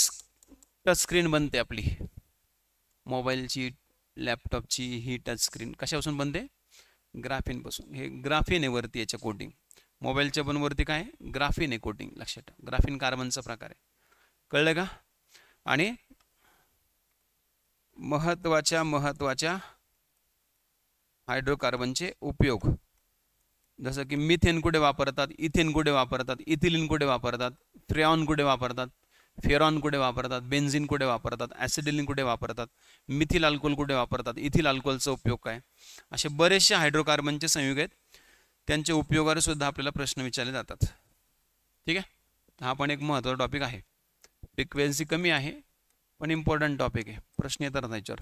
टच स्क्रीन बनते आपली, मोबाईलची, लॅपटॉपची. ही टच स्क्रीन कशापासून बनते? ग्राफिन पासून. हे ग्राफिन आहे वरती, याच्या कोटिंग. मोबाईलच्या पण वरती काय? ग्राफिन आहे कोटिंग, लक्षात ठेवा. ग्राफिन कार्बनचा प्रकार आहे, कळलं का? आणि महत्त्वाच्या हायड्रोकार्बनचे उपयोग, जसं की मिथेन कुठे वापरतात, इथेन कुठे वापरतात, इथिलीन कुठे वापरतात, फ्रेऑन कुठे वापरतात, फेरॉन कुठे वापरतात, बेन्झिन कुठे वापरतात, ॲसिडिलिन कुठे वापरतात, मिथिल अल्कोहोल कुठे वापरतात, इथिल अल्कोहोलचा उपयोग काय, असे बरेचसे हायड्रोकार्बनचे संयुग आहेत, त्यांच्या उपयोगावर सुद्धा आपल्याला प्रश्न विचारले जातात. ठीक आहे, हा पण एक महत्त्वाचा टॉपिक आहे. फ्रिक्वेन्सी कमी आहे पण इम्पॉर्टंट टॉपिक आहे, प्रश्न येतात त्याच्यावर.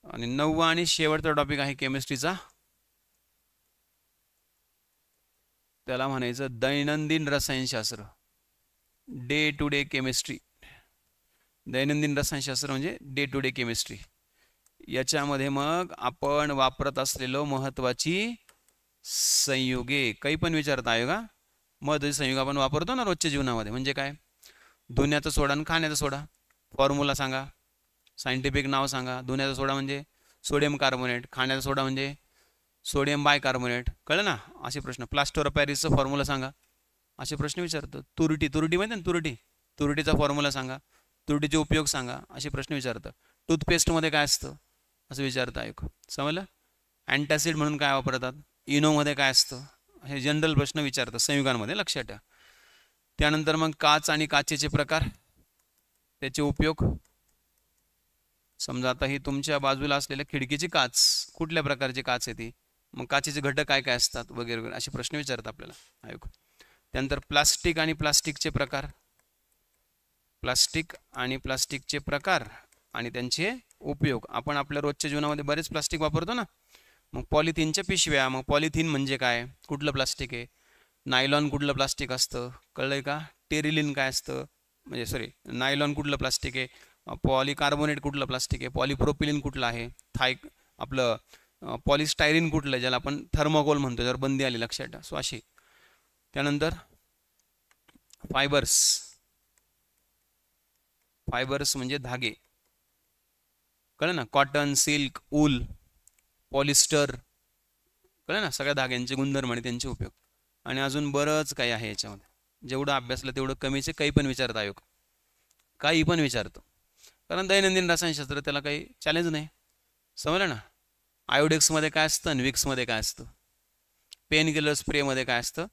आणि 9वा आणि शेवटचा टॉपिक आहे केमिस्ट्रीचा, त्याला म्हणायचं दैनंदिन रसायनशास्त्र, डे टू डे केमिस्ट्री. दैनंदिन रसायनशास्त्र म्हणजे डे टू डे केमिस्ट्री. याच्यामध्ये मग आपण वापरत असलेलो महत्त्वाची संयुगे, काही पण विचारता आहे का, महत्त्वाची संयुग आपण वापरतो ना रोजच्या जीवनामध्ये, म्हणजे काय, धुण्याचा सोडा आणि खाण्याचा सोडा, फॉर्म्युला सांगा, सायंटिफिक नाव सांगा. धुण्याचा सोडा म्हणजे सोडियम कार्बोनेट, खाण्याचा सोडा म्हणजे सोडियम बायकार्बोनेट, कळलं ना, असे प्रश्न. प्लास्टर ऑफ पॅरिसचं फॉर्म्युला सांगा, असे प्रश्न विचारतो. तुरटी माहिती ना, तुरटीचा फॉर्म्युला सांगा, तुरटीचे उपयोग सांगा, असे प्रश्न विचारतं. टूथपेस्टमध्ये काय असतं असं विचारतं ऐक, समजलं. अँटासिड म्हणून काय वापरतात, इनोमध्ये काय असतं, हे जनरल प्रश्न विचारतं संयुगांमध्ये, लक्षात ठेवा. त्यानंतर मग काच आणि काचेचे प्रकार, त्याचे उपयोग. समजा आता ही तुमच्या बाजूला असलेल्या खिडकीची काच, कुठल्या प्रकारची काच आहे ती, मग काचेचे घटक काय काय असतात वगैरे वगैरे, असे प्रश्न विचारतात आपल्याला आयोग. त्यानंतर प्लास्टिक आणि प्लास्टिकचे प्रकार, प्लास्टिक आणि प्लास्टिकचे प्रकार आणि त्यांचे उपयोग. आपण आपल्या रोजच्या जीवनामध्ये बरेच प्लास्टिक वापरतो ना, मग पॉलिथिनच्या पिशव्या, मग पॉलिथिन म्हणजे काय, कुठलं प्लास्टिक आहे, नायलॉन कुठलं प्लास्टिक असतं, कळलंय का, टेरिलिन काय असतं, म्हणजे सॉरी नायलॉन कुठलं प्लास्टिक आहे, पॉलिकार्बोनेट कुठलं प्लास्टिक आहे, पॉलिप्रोपिलिन कुठलं आहे, आपलं पॉलिस्टायरिन कुठलं आहे, ज्याला आपण थर्मोकोल म्हणतो, ज्यावर बंदी आली, लक्षात ठेवा. सो अशी. त्यानंतर फायबर्स म्हणजे धागे, कळलं ना, कॉटन, सिल्क, ऊल, पॉलिस्टर, कळलं ना, सगळ्या धाग्यांचे गुणधर्म आणि त्यांचे उपयोग. आणि अजून बरंच काही आहे याच्यामध्ये, जेवढं अभ्यासलं तेवढं कमीचे. काही पण विचारत आयोग, काही पण विचारतो, कारण दैनंदिन रसायनशास्त्र, त्याला काही चॅलेंज नाही, समजलं ना. आयोडेक्समध्ये काय असतं आणि विक्समध्ये काय असतं, पेन किलर स्प्रेमध्ये काय असतं,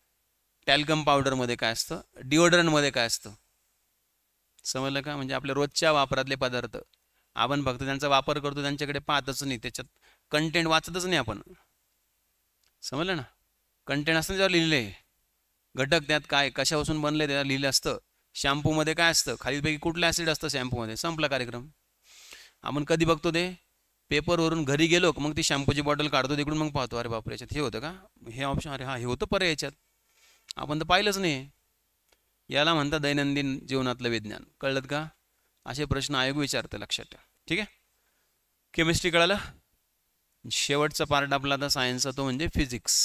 टॅल्कम पावडरमध्ये काय असतं, डिओड्रंटमध्ये काय असतं, समजलं का. म्हणजे आपल्या रोजच्या वापरातले पदार्थ आपण फक्त त्यांचा वापर करतो, त्यांच्याकडे पाहतच नाही, त्याच्यात कंटेंट वाचतच नाही आपण, समजलं ना. कंटेंट असतं त्यावर लिहिलेलं, घटक त्यात काय कशापासून बनले त्याला लिहिलं असतं. शॅम्पूमध्ये काय असतं, खालीपैकी कुठलं ॲसिड असतं शॅम्पूमध्ये, संपला कार्यक्रम. आपण कधी बघतो ते, पेपरवरून घरी गेलो मग ती शॅम्पूची बॉटल काढतो तिकडून, मग पाहतो अरे बापरे याच्यात हे होतं का, हे ऑप्शन, अरे हा हे होतं पर्याय याच्यात, आपण तर पाहिलंच नाही. याला म्हणतात दैनंदिन जीवनातलं विज्ञान, कळलं का. असे प्रश्न आयोग विचारतं, लक्षात ठेवा. ठीक आहे, केमिस्ट्री कळालं. शेवटचा पार्ट आपला आता सायन्सचा, तो म्हणजे फिजिक्स.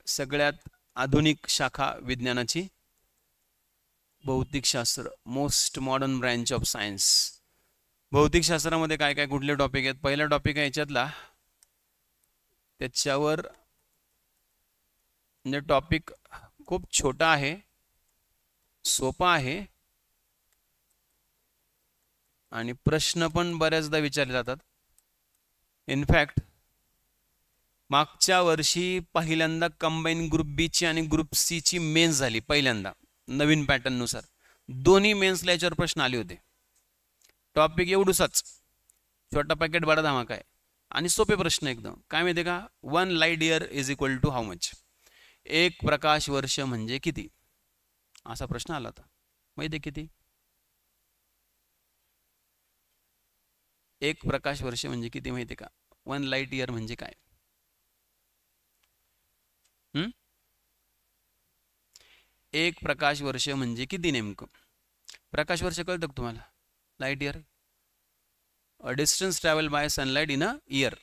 सगळ्यात आधुनिक शाखा विज्ञानाची भौतिकशास्त्र, most modern branch of science. भौतिकशास्त्रामध्ये काय काय कुठले टॉपिक आहेत, पहिला टॉपिक आहे याच्यातला, त्याच्यावर म्हणजे टॉपिक खूप छोटा आहे, सोपा आहे आणि प्रश्न पण बऱ्याचदा विचारले जातात. इनफॅक्ट मागच्या वर्षी पहिल्यांदा कंबाईन ग्रुप बी ची आणि ग्रुप सी ची मेन्स झाली, पहिल्यांदा नवीन पॅटर्न नुसार. दोन्ही मेन्सला याच्यावर प्रश्न आले होते. टॉपिक एवढूसाच, छोटा पॅकेट बडा धमाका आहे आणि सोपे प्रश्न एकदम. काय माहिती का, 1 light year is equal to how much, 1 प्रकाश वर्ष म्हणजे किती, असा प्रश्न आला होता. माहिती आहे किती, 1 प्रकाश वर्ष म्हणजे किती माहिती का, 1 लाईट इयर म्हणजे काय. 1 प्रकाश वर्ष म्हणजे किती नेमकं. प्रकाश वर्ष कळतं का तुम्हाला, light year, a distance travel by sunlight in a year.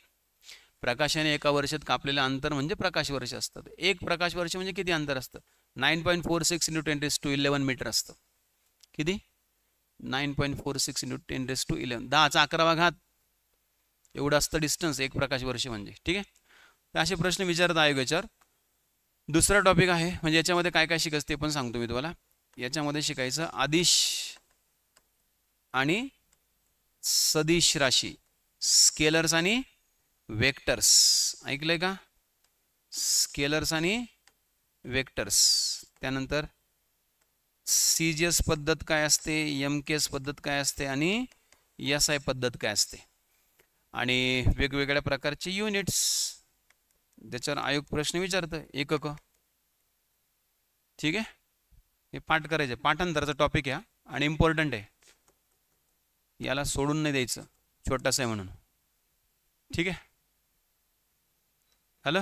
प्रकाशाने एका वर्षात कापलेलं अंतर म्हणजे प्रकाश वर्ष असतं. 1 प्रकाश वर्ष म्हणजे किती अंतर असतं, 9.46 × 10⁻11 मीटर असतं. किती, 9.46 × 10⁻11, 10चा 11वा घात एवढं असतं डिस्टन्स 1 प्रकाश वर्ष म्हणजे. ठीक आहे, तर असे प्रश्न विचारत आयोगाच्यावर. दुसरा टॉपिक आहे, म्हणजे याच्यामध्ये काय काय शिकायचं ते पण सांगतो मी तुम्हाला. याच्यामध्ये शिकायचं आदिश आणि सदिश राशी, स्केलर्स आणि वेक्टर्स. ऐकलंय का, स्केलर्स आणि वेक्टर्स. त्यानंतर CGS पद्धत काय असते, MKS पद्धत काय असते आणि SI पद्धत काय असते, आणि वेगवेगळ्या प्रकारचे युनिट्स, त्याच्यावर आयोग प्रश्न विचारतं एकक. ठीक आहे, हे पाठ करायचे, पाठांतराचा टॉपिक आहे आणि इम्पॉर्टंट आहे, याला सोडून नाही द्यायचं, छोटासा आहे म्हणून. ठीक आहे, हॅलो.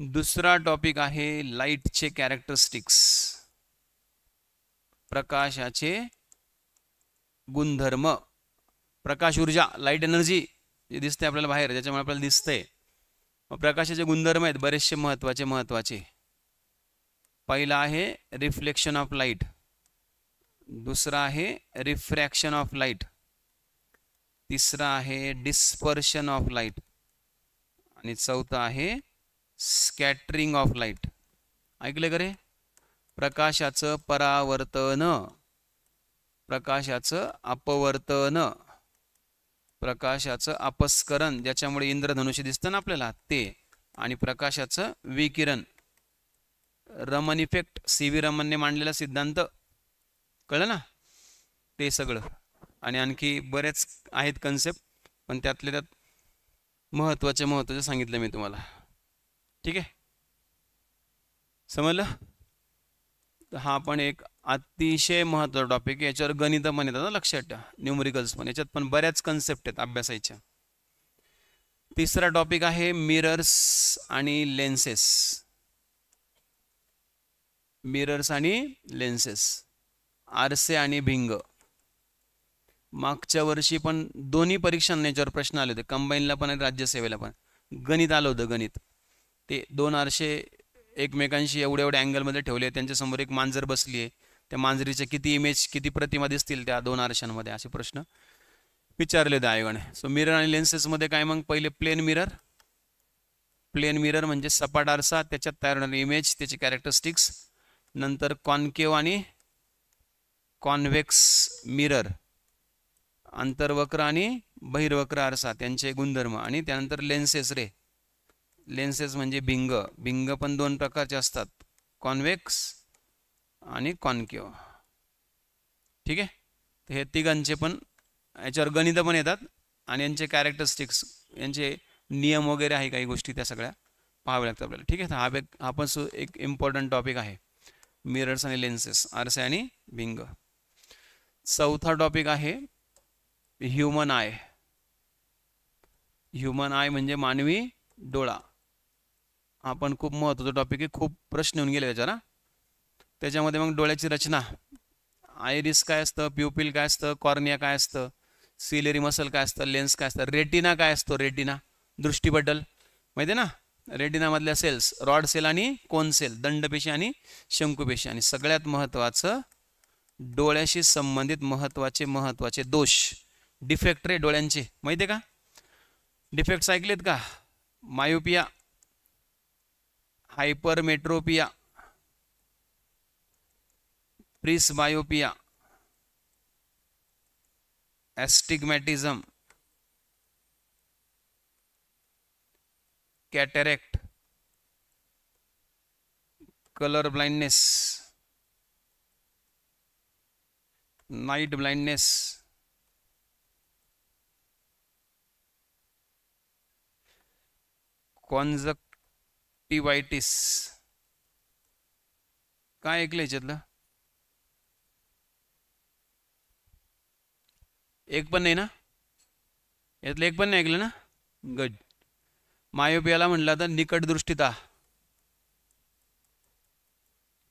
दुसरा टॉपिक आहे लाईटचे कॅरेक्टरिस्टिक्स, प्रकाशाचे गुणधर्म. प्रकाश ऊर्जा, लाईट एनर्जी जे दिसते आपल्याला बाहेर, ज्याच्यामुळे आपल्याला दिसतंय. प्रकाशाचे गुणधर्म आहेत बरेचसे महत्वाचे. पहिला आहे रिफ्लेक्शन ऑफ लाईट, दुसरा आहे रिफ्रॅक्शन ऑफ लाईट, तिसरा आहे डिस्पर्शन ऑफ लाईट, आणि चौथा आहे स्कॅटरिंग ऑफ लाईट. ऐकले का रे? प्रकाशाचं परावर्तन, प्रकाशाचं अपवर्तन, प्रकाशाचं अपस्करण, ज्याच्यामुळे इंद्रधनुष्य दिसतं ना आपल्याला ते, आणि प्रकाशाचं विकिरण, रमन इफेक्ट, CV रमनने मांडलेला सिद्धांत, कळलं ना ते सगळं. आणि आणखी बरेच आहेत कन्सेप्ट, पण त्यातले त्यात महत्वाचे सांगितलं मी तुम्हाला. ठीक आहे, समजलं? हा पण एक अतिशय महत्त्वाचा टॉपिक आहे, याच्यावर गणित पण येतात, लक्षात ठेवा, न्यूमरिकल्स पण, याच्यात पण बऱ्याच कन्सेप्ट आहेत अभ्यासाच्या. तिसरा टॉपिक आहे मिरर्स आणि लेन्सेस. मिरर्स आणि लेन्सेस, आरसे आणि भिंग. मागच्या वर्षी पण दोन्ही परीक्षांना याच्यावर प्रश्न आले होते, कंबाईनला पण आणि राज्यसेवेला पण. गणित आलं होतं, गणित. ते दोन आरसे एकमेकांशी एवढ्या अँगलमध्ये ठेवले, त्यांच्यासमोर एक मांजर बसली आहे, त्या मांजरीचे किती इमेज, किती प्रतिमा दिसतील त्या दोन आरशांमध्ये, असे प्रश्न विचारले होते आयोगाने. सो मिरर आणि लेन्सेसमध्ये काय, मग पहिले प्लेन मिरर म्हणजे सपाट आरसा, त्याच्यात तयार होणारी इमेज, त्याची कॅरेक्टरिस्टिक्स. नंतर कॉन्केव्ह आणि कॉन्व्हेक्स मिरर, अंतर्वक्र आणि बहिर्वक्र आरसा, त्यांचे गुणधर्म. आणि त्यानंतर लेन्सेस लेन्सेस म्हणजे भिंग पण दोन प्रकारचे असतात, कॉन्व्हेक्स आणि कॉन्केव्ह. ठीक आहे, तर हे तिघांचे पण याच्यावर गणित पण येतात, आणि यांचे कॅरेक्टरिस्टिक्स, यांचे नियम वगैरे आहे, काही गोष्टी त्या सगळ्या पाहाव्या लागतात आपल्याला. ठीक आहे, हा पण एक इम्पॉर्टंट टॉपिक आहे, मिरर्स आणि लेन्सेस, आरसे आणि भिंग. चौथा टॉपिक आहे ह्युमन आय. ह्युमन आय म्हणजे मानवी डोळा. हा पण खूप महत्त्वाचा टॉपिक आहे, खूप प्रश्न येऊन गेले त्याच्यावर. त्याच्यामध्ये मग डोळ्याची रचना, आयरिस काय असतं, प्युपिल काय असतं, कॉर्निया काय असतं, सिलेरी मसल काय असतं, लेन्स काय असतं, रेटिना काय असतो, रेटिना दृष्टीपटल माहिती आहे ना, रेटिनामधल्या सेल्स, रॉड सेल आणि कोन सेल, दंडपेशी आणि शंकुपेशी. आणि सगळ्यात महत्त्वाचं डोळ्याशी संबंधित महत्त्वाचे दोष, डिफेक्ट रे डोळ्यांचे, माहिती आहे का? डिफेक्ट्स ऐकलेत का? Myopia, hypermetropia, presbyopia, astigmatism, cataract, colour blindness, night blindness, conjunctivitis. काय ऐकलं याच्यातलं? एक पण नाही ना, यातलं एक पण नाही ऐकलं ना? गुड. मायोपियाला म्हटलं तर निकटदृष्टिता,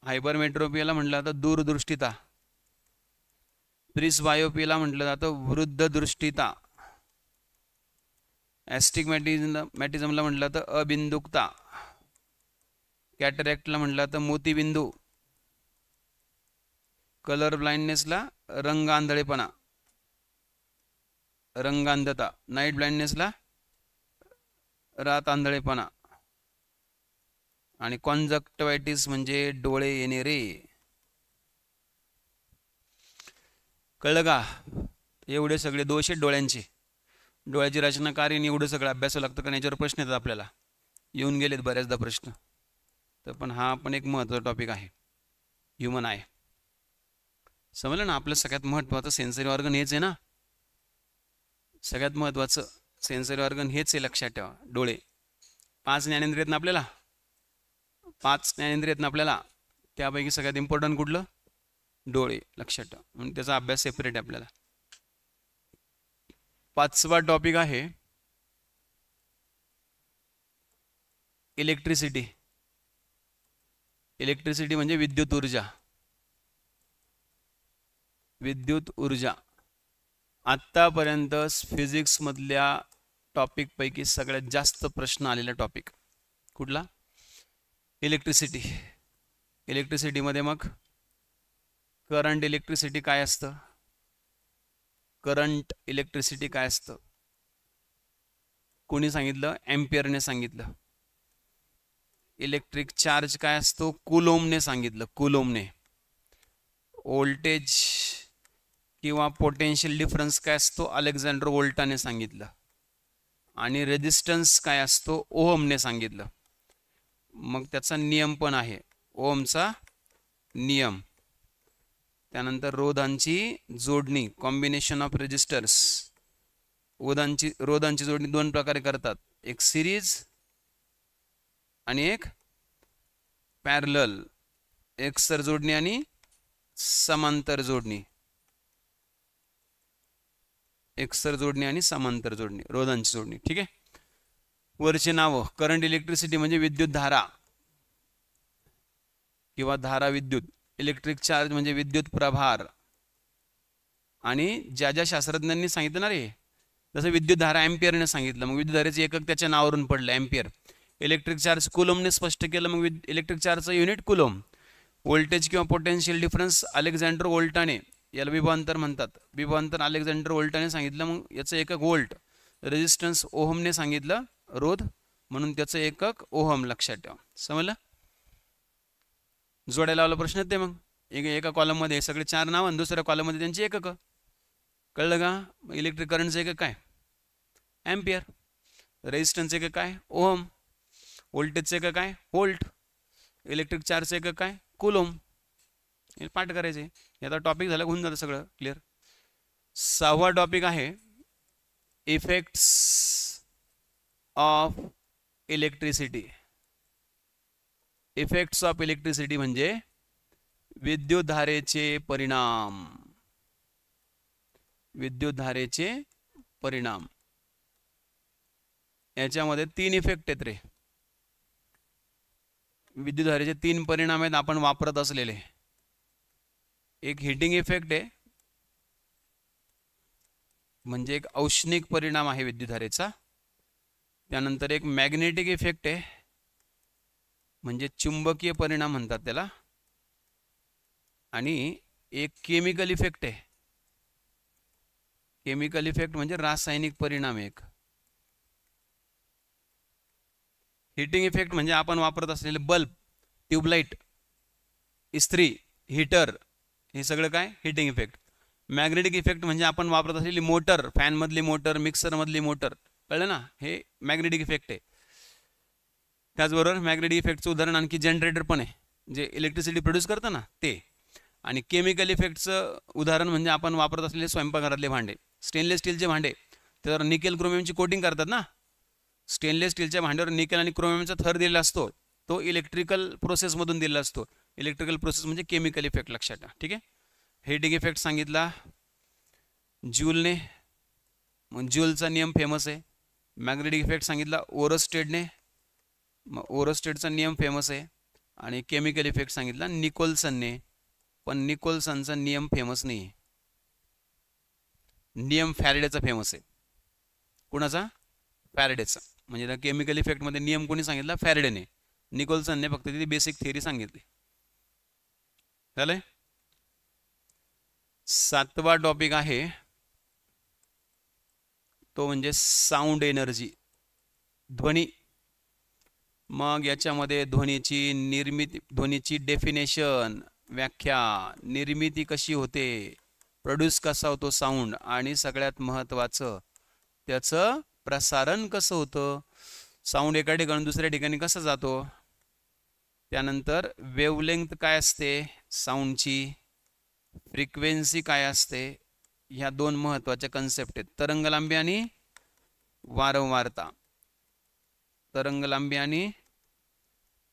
हायपरमेट्रोपियाला म्हटलं तर दूरदृष्टिता, प्रिस्बायोपियाला म्हटलं जातं वृद्ध दृष्टिता, ॲस्टिग्मॅटिझमला म्हटलं तर अबिंदुकता, कॅटरॅक्टला म्हटलं तर मोतीबिंदू, कलर ब्लाइंडनेसला रंग आंधळेपणा, रंगांधता, नाईट ब्लाइंडनेसला रात आंधळेपणा, आणि कॉन्जक्टिव्हायटिस म्हणजे डोळे येणे रे. कळलं का? एवढे सगळे दोष आहेत डोळ्यांचे. डोळ्याची रचना, कार्य, एवढं सगळं अभ्यासावं लागतं, कारण याच्यावर प्रश्न येतात आपल्याला, येऊन गेलेत बऱ्याचदा प्रश्न. तर पण हा पण एक महत्त्वाचा टॉपिक आहे, ह्युमन आय. समजलं ना, आपलं सगळ्यात महत्त्वाचं सेन्सरी ऑर्गन हेच आहे ना, सगळ्यात महत्त्वाचं सेन्सरी ऑर्गन हेच आहे, लक्षात ठेवा. डोळे. 5 ज्ञानेंद्रिय आहेत ना आपल्याला, 5 ज्ञानेंद्रिय आहेत ना आपल्याला, त्यापैकी सगळ्यात इम्पॉर्टंट कुठलं? डोळे. लक्षात ठेवा. म्हणून त्याचा अभ्यास सेपरेट आहे आपल्याला. 5वा टॉपिक आहे इलेक्ट्रिसिटी. इलेक्ट्रिसिटी म्हणजे विद्युत ऊर्जा. विद्युत ऊर्जा आत्तापर्यंत फिजिक्स मधल्या टॉपिक पैकी सगळ्यात जास्त प्रश्न आलेला टॉपिक कुठला? इलेक्ट्रिसिटी. इलेक्ट्रिसिटी मध्ये मग करंट इलेक्ट्रिसिटी काय असतं? करंट इलेक्ट्रिसिटी काय असतं? कोणी सांगितलं? एम्पियरने सांगितलं. इलेक्ट्रिक चार्ज काय असतो? कुलोम्बने सांगितलं. कुलोम्बने. व्होल्टेज किंवा पोटेन्शियल डिफरन्स काय असतो? अलेक्झांडर वोल्टाने सांगितलं. आणि रेजिस्टन्स काय असतो? ओहमने सांगितलं. मग त्याचा नियम पण आहे, ओहमचा नियम. त्यानंतर रोधांची जोडणी, कॉम्बिनेशन ऑफ रेजिस्टर्स. रोधांची जोडणी दोन प्रकारे करतात, एक सिरीज आणि एक पॅरलल. एकसर जोडणी आणि समांतर जोडणी. एकसर जोडणी आणि समांतर जोडणी, रोधांची जोडणी. ठीक आहे. वरचे नाव. करंट इलेक्ट्रिसिटी म्हणजे विद्युत धारा किंवा धारा विद्युत. इलेक्ट्रिक चार्ज म्हणजे विद्युत प्रभार. आणि ज्या ज्या शास्त्रज्ञांनी सांगितलं ना रे, जसं विद्युत धारा एम्पियरने सांगितलं, मग विद्युत धारेचे एकक त्याच्या नावावरून पडलं, एम्पियर. इलेक्ट्रिक चार्ज कुलोम्बने स्पष्ट केलं, मग इलेक्ट्रिक चार्जचं युनिट कुलोम्ब. व्होल्टेज किंवा पोटेन्शियल डिफरन्स अलेक्झांडर वोल्टाने, याला विभवांतर म्हणतात, विभवांतर अलेक्झांडर वोल्टाने सांगितलं, मग याचं एकक व्होल्ट. रेजिस्टन्स ओहमने सांगितलं, रोध, म्हणून त्याचं एकक ओहम. लक्षात ठेवा. समजलं? जोड्या लावला प्रश्न येते. मग एका कॉलम मध्ये सगळे 4 नाव आणि दुसऱ्या कॉलम मध्ये त्यांची एकक. कळलं का? इलेक्ट्रिक करंटचं एकक काय? एम्पियर. रेजिस्टन्स एकक काय? ओहम. व्होल्टेजचं एकक काय? व्होल्ट. इलेक्ट्रिक चार्जचं एकक काय? कुलोम्ब. हे पाठ करायचे. याचा टॉपिक झाला, होऊन जातं सगळं क्लिअर. 6वा टॉपिक आहे effects of electricity. Effects of electricity म्हणजे विद्युतधारेचे परिणाम. विद्युतधारेचे परिणाम. याच्यामध्ये 3 इफेक्ट आहेत रे. विद्युतधारेचे 3 परिणाम आहेत आपण वापरत असलेले. एक हीटिंग इफेक्ट आहे, म्हणजे एक औष्णिक परिणाम आहे विद्युतधारेचा. त्यानंतर एक मॅग्नेटिक इफेक्ट आहे, म्हणजे चुंबकीय परिणाम म्हणतात त्याला. आणि एक केमिकल इफेक्ट आहे. केमिकल इफेक्ट म्हणजे रासायनिक परिणाम. एक हीटिंग इफेक्ट म्हणजे आपण वापरत असलेले बल्ब, ट्यूबलाइट, इस्त्री, हीटर, हे सगळं काय? Heating effect. मॅग्नेटिक इफेक्ट म्हणजे आपण वापरत असलेली मोटर, फॅन मधली मोटर, मिक्सर मधली मोटर. कळलं ना? हे मॅग्नेटिक इफेक्ट आहे. त्याचबरोबर मॅग्नेटिक इफेक्टचं उदाहरण आणखी जनरेटर पण आहे, जे इलेक्ट्रिसिटी प्रोड्यूस करतं ना ते. आणि केमिकल इफेक्टचं उदाहरण म्हणजे आपण वापरत असलेले स्वयंपाकघरातले भांडे, स्टेनलेस स्टीलचे भांडे, त्यावर निकेल क्रोमियमची कोटिंग करतात ना. स्टेनलेस स्टीलच्या भांड्यावर निकेल आणि क्रोमियमचा थर दिलेला असतो, तो इलेक्ट्रिकल प्रोसेसमधून दिलेला असतो. इलेक्ट्रिकल प्रोसेस म्हणजे केमिकल इफेक्ट. लक्षात ठेवा. ठीक आहे. हीटिंग इफेक्ट सांगितला ज्यूलने, मग ज्यूलचा नियम फेमस आहे. मॅग्नेटिक इफेक्ट सांगितला ओरस्टेडने, मग ओरस्टेडचा नियम फेमस आहे. आणि केमिकल इफेक्ट सांगितला निकोल्सनने, पण निकोल्सनचा नियम फेमस नाही. नियम फॅरेडेचा फेमस आहे. कुणाचा? फॅरेडेचा. म्हणजे त्या केमिकल इफेक्ट मध्ये नियम कोणी सांगितला? फॅरेडेने. निकोल्सनने फक्त ती बेसिक थिअरी सांगितली. झालंय. 7वा टॉपिक आहे तो म्हणजे साऊंड एनर्जी, ध्वनी. मग याच्यामध्ये ध्वनीची निर्मिती, ध्वनीची डेफिनेशन, व्याख्या, निर्मिती कशी होते, प्रोड्यूस कसा होतो साऊंड, आणि सगळ्यात महत्त्वाचं त्याचं प्रसारण कसं होतं. साऊंड एका ठिकाणी दुसऱ्या ठिकाणी कसं जातो त्यानंतर वेवलेंग्थ काय असते साऊंडची, फ्रिक्वेन्सी काय असते, ह्या दोन महत्त्वाच्या कन्सेप्ट आहेत, तरंगलांबी आणि वारंवारता. तरंगलांबी आणि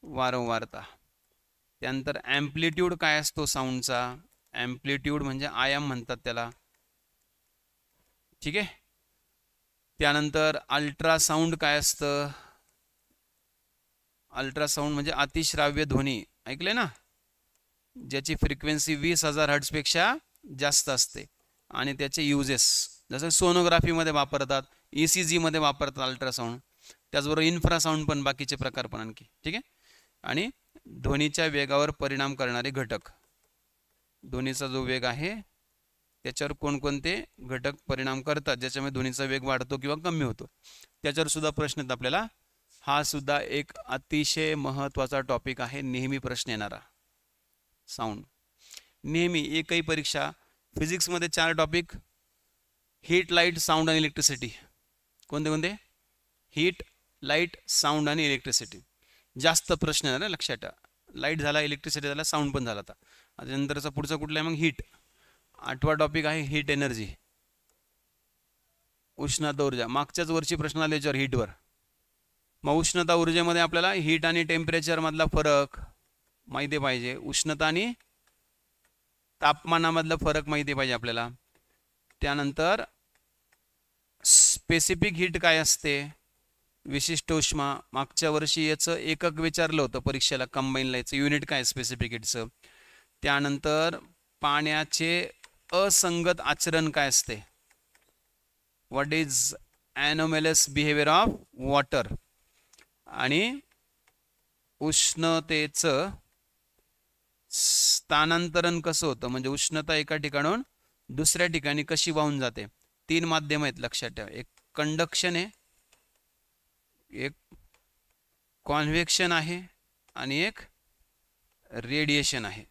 वारंवारता. त्यानंतर ॲम्प्लिट्यूड काय असतो साऊंडचा, ॲम्प्लिट्यूड म्हणजे आयाम म्हणतात त्याला. ठीक आहे. त्यानंतर अल्ट्रासाऊंड काय असतं, अल्ट्रासाऊंड म्हणजे अतिश्राव्य ध्वनी, ऐकले ना, ज्याची फ्रिक्वेन्सी 20,000 हर्ट्झपेक्षा जास्त असते आणि त्याचे युजेस जसं सोनोग्राफीमध्ये वापरतात, ECG मध्ये वापरतात अल्ट्रासाऊंड, त्याचबरोबर इन्फ्रासाऊंड पण, बाकीचे प्रकार पण आणखी. ठीक आहे. आणि ध्वनीच्या वेगावर परिणाम करणारे घटक, ध्वनीचा जो वेग आहे त्याच्यावर कोणकोणते घटक परिणाम करतात ज्याच्यामुळे ध्वनीचा वेग वाढतो किंवा कमी होतो, त्याच्यावर सुद्धा प्रश्न आहेत आपल्याला. हा सुद्धा एक अतिशय महत्त्वाचा टॉपिक आहे, नेहमी प्रश्न येणारा साऊंड. नेहमी एकही परीक्षा फिजिक्समध्ये 4 टॉपिक, हीट, लाईट, साऊंड आणि इलेक्ट्रिसिटी. कोणते कोणते? हीट, लाईट, साऊंड आणि इलेक्ट्रिसिटी. जास्त प्रश्न येणार, लक्षात ठेवा. लाईट झाला, इलेक्ट्रिसिटी झाला, साऊंड पण झाला. आता त्यानंतरचा पुढचा कुठला आहे मग? हीट. 8वा टॉपिक आहे हीट एनर्जी, उष्णता ऊर्जा. मागच्याच वर्षी प्रश्न आले याच्यावर हीटवर. मग उष्णता ऊर्जेमध्ये आपल्याला हीट आणि टेम्परेचर मधला फरक माहिती पाहिजे, उष्णता आणि तापमानामधला फरक माहिती पाहिजे आपल्याला. त्यानंतर स्पेसिफिक हीट काय असते, विशिष्ट उष्मा. मागच्या वर्षी याचं एकक विचारलं होतं परीक्षेला, कंबाईनला याचं युनिट काय स्पेसिफिक हीटचं. त्यानंतर पाण्याचे असंगत आचरण काय असते, what is anomalous behaviour of water. आणि उष्णतेचं स्थानांतरण कसं होतं, म्हणजे उष्णता एका ठिकाणाहून दुसऱ्या ठिकाणी कशी वाहून जाते. 3 माध्यम आहेत, लक्षात ठेवा. एक कंडक्शन आहे, एक कॉन्व्हेक्शन आहे आणि एक रेडिएशन आहे.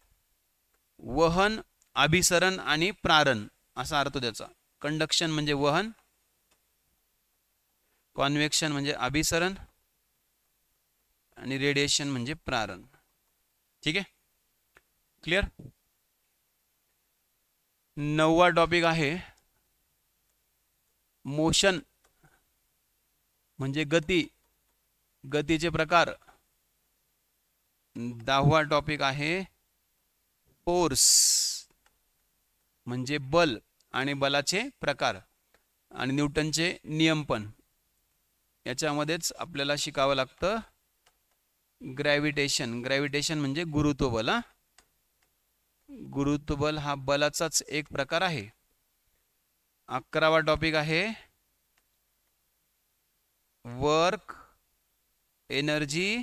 वहन, अभिसरण आणि प्रारण असा अर्थ त्याचा. कंडक्शन म्हणजे वहन, कॉन्व्हेक्शन म्हणजे अभिसरण आणि रेडिएशन म्हणजे प्रारण. ठीक आहे, क्लिअर. 9वा टॉपिक आहे मोशन म्हणजे गती, गतीचे प्रकार. 10वा टॉपिक आहे फोर्स म्हणजे बल आणि बलाचे प्रकार आणि न्यूटनचे नियम पण. याच्यामध्येच आपल्याला शिकावं लागतं ग्रॅव्हिटेशन. ग्रॅव्हिटेशन म्हणजे गुरुत्वबल. गुरुत्वबल हा बलाचाच एक प्रकार आहे. 11वा टॉपिक आहे वर्क, एनर्जी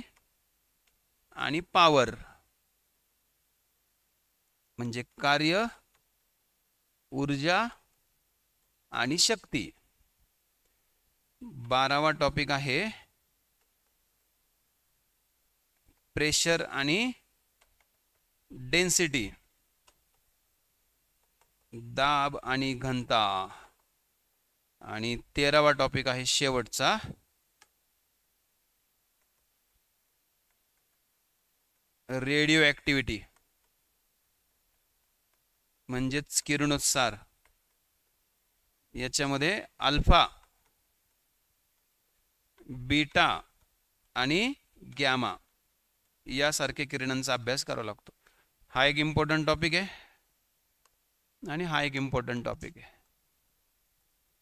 आणि पॉवर म्हणजे कार्य, ऊर्जा आणि शक्ती. 12वा टॉपिक आहे प्रेशर आणि डेन्सिटी, दाब आणि घनता. आणि 13वा टॉपिक आहे शेवटचा रेडिओ ऍक्टिव्हिटी म्हणजेच किरणोत्सार. याच्यामध्ये अल्फा, बीटा आणि गॅमा यासारखे किरणांचा अभ्यास करावा लागतो. हा एक इम्पॉर्टंट टॉपिक आहे आणि हा एक इम्पॉर्टंट टॉपिक आहे,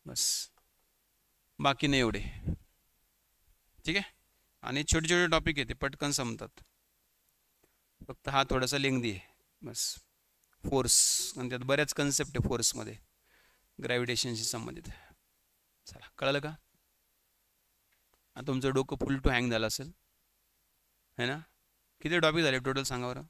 बस बाकी नाही एवढे. ठीक आहे. आणि छोटे छोटे टॉपिक आहे ते पटकन समजतात, फक्त हा थोडासा लेंदी आहे बस. फोर्स आणि त्यात बऱ्याच कन्सेप्ट आहे फोर्समध्ये ग्रॅव्हिटेशनशी संबंधित. चला, कळलं का? आता तुमचं डोकं फुल टू हँग झालं असेल है ना. किती टॉपिक झाले टोटल सांगा बरं.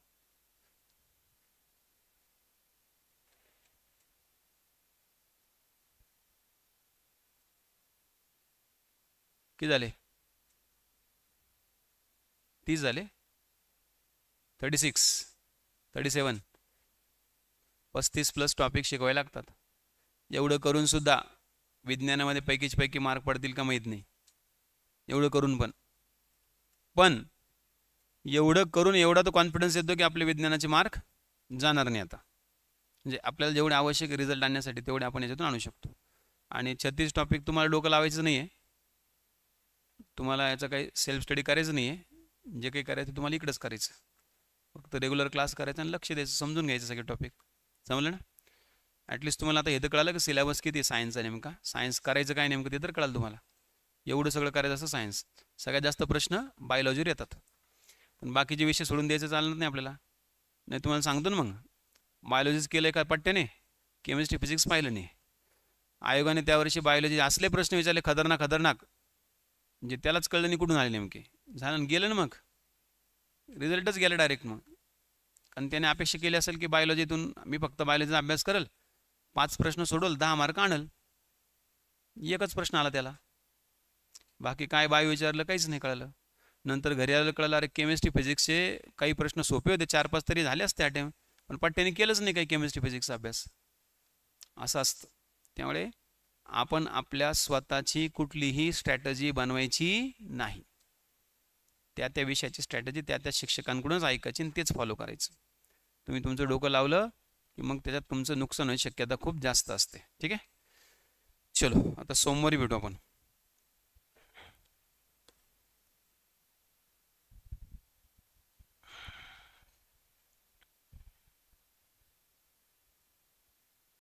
किती झाले? 30 झाले. 36, 37, 35 प्लस टॉपिक शिकवायला लागतात. एवढं करून सुद्धा विज्ञानामध्ये पैकी मार्क पडतील का माहीत नाही, एवढं करून पण एवढं करून एवढा तो कॉन्फिडन्स येतो की आपले विज्ञानाचे मार्क जाणार नाही आता. म्हणजे आपल्याला जेवढे आवश्यक रिझल्ट आणण्यासाठी तेवढे आपण याच्यातून आणू शकतो. आणि 36 टॉपिक तुम्हाला डोकं लावायचं नाही आहे, तुम्हाला याचा काही सेल्फ स्टडी करायचं नाही आहे. जे काही करायचं तुम्हाला इकडंच करायचं, फक्त रेग्युलर क्लास करायचा आणि लक्ष द्यायचं, समजून घ्यायचं सगळे टॉपिक. समजलं ना? ॲटलिस्ट तुम्हाला आता हे तर कळालं की सिलेबस किती आहे सायन्सचा नेमका, सायन्स करायचं काय नेमकं ते तर कळालं तुम्हाला. एवढं सगळं करायचं असं सायन्स. सगळ्यात जास्त प्रश्न बायोलॉजीवर येतात, पण बाकीचे विषय सोडून द्यायचं चालणार नाही आपल्याला. नाही तुम्हाला सांगतो ना मग, बायोलॉजीच केलं आहे का पट्ट्याने, केमिस्ट्री फिजिक्स पाहिलं नाही. आयोगाने त्यावर्षी बायोलॉजी असले प्रश्न विचारले खतरनाक खतरनाक, म्हणजे त्यालाच कळलं नाही कुठून आले नेमके. झालं गेलं ना मग, रिझल्टच गेला डायरेक्ट मग. कारण त्याने अपेक्षा केली असेल की बायोलॉजीतून मी फक्त बायोलॉजीचा अभ्यास करेल, 5 प्रश्न सोडवल, 10 मार्क आणल. एकच प्रश्न आला त्याला, बाकी काय बायो विचारलं काहीच नाही कळलं. नंतर घरी आलं कळलं अरे केमिस्ट्री फिजिक्सचे काही प्रश्न सोपे होते, 4-5 तरी झाले असते अटेम्प्ट, पण पट्ट्याने केलंच नाही काही केमिस्ट्री फिजिक्सचा अभ्यास. असं असतं. त्यामुळे आपण आपल्या स्वतःची कुठलीही स्ट्रॅटजी बनवायची नाही. त्या त्या विषयाची स्ट्रॅटजी त्या त्या शिक्षकांकडूनच ऐकायची आणि तेच फॉलो करायचं. तुम्ही तुमचं डोकं लावलं की मग त्याच्यात तुमचं नुकसान होण्याची शक्यता खूप जास्त असते. ठीक आहे, चलो आता सोमवारी भेटू आपण.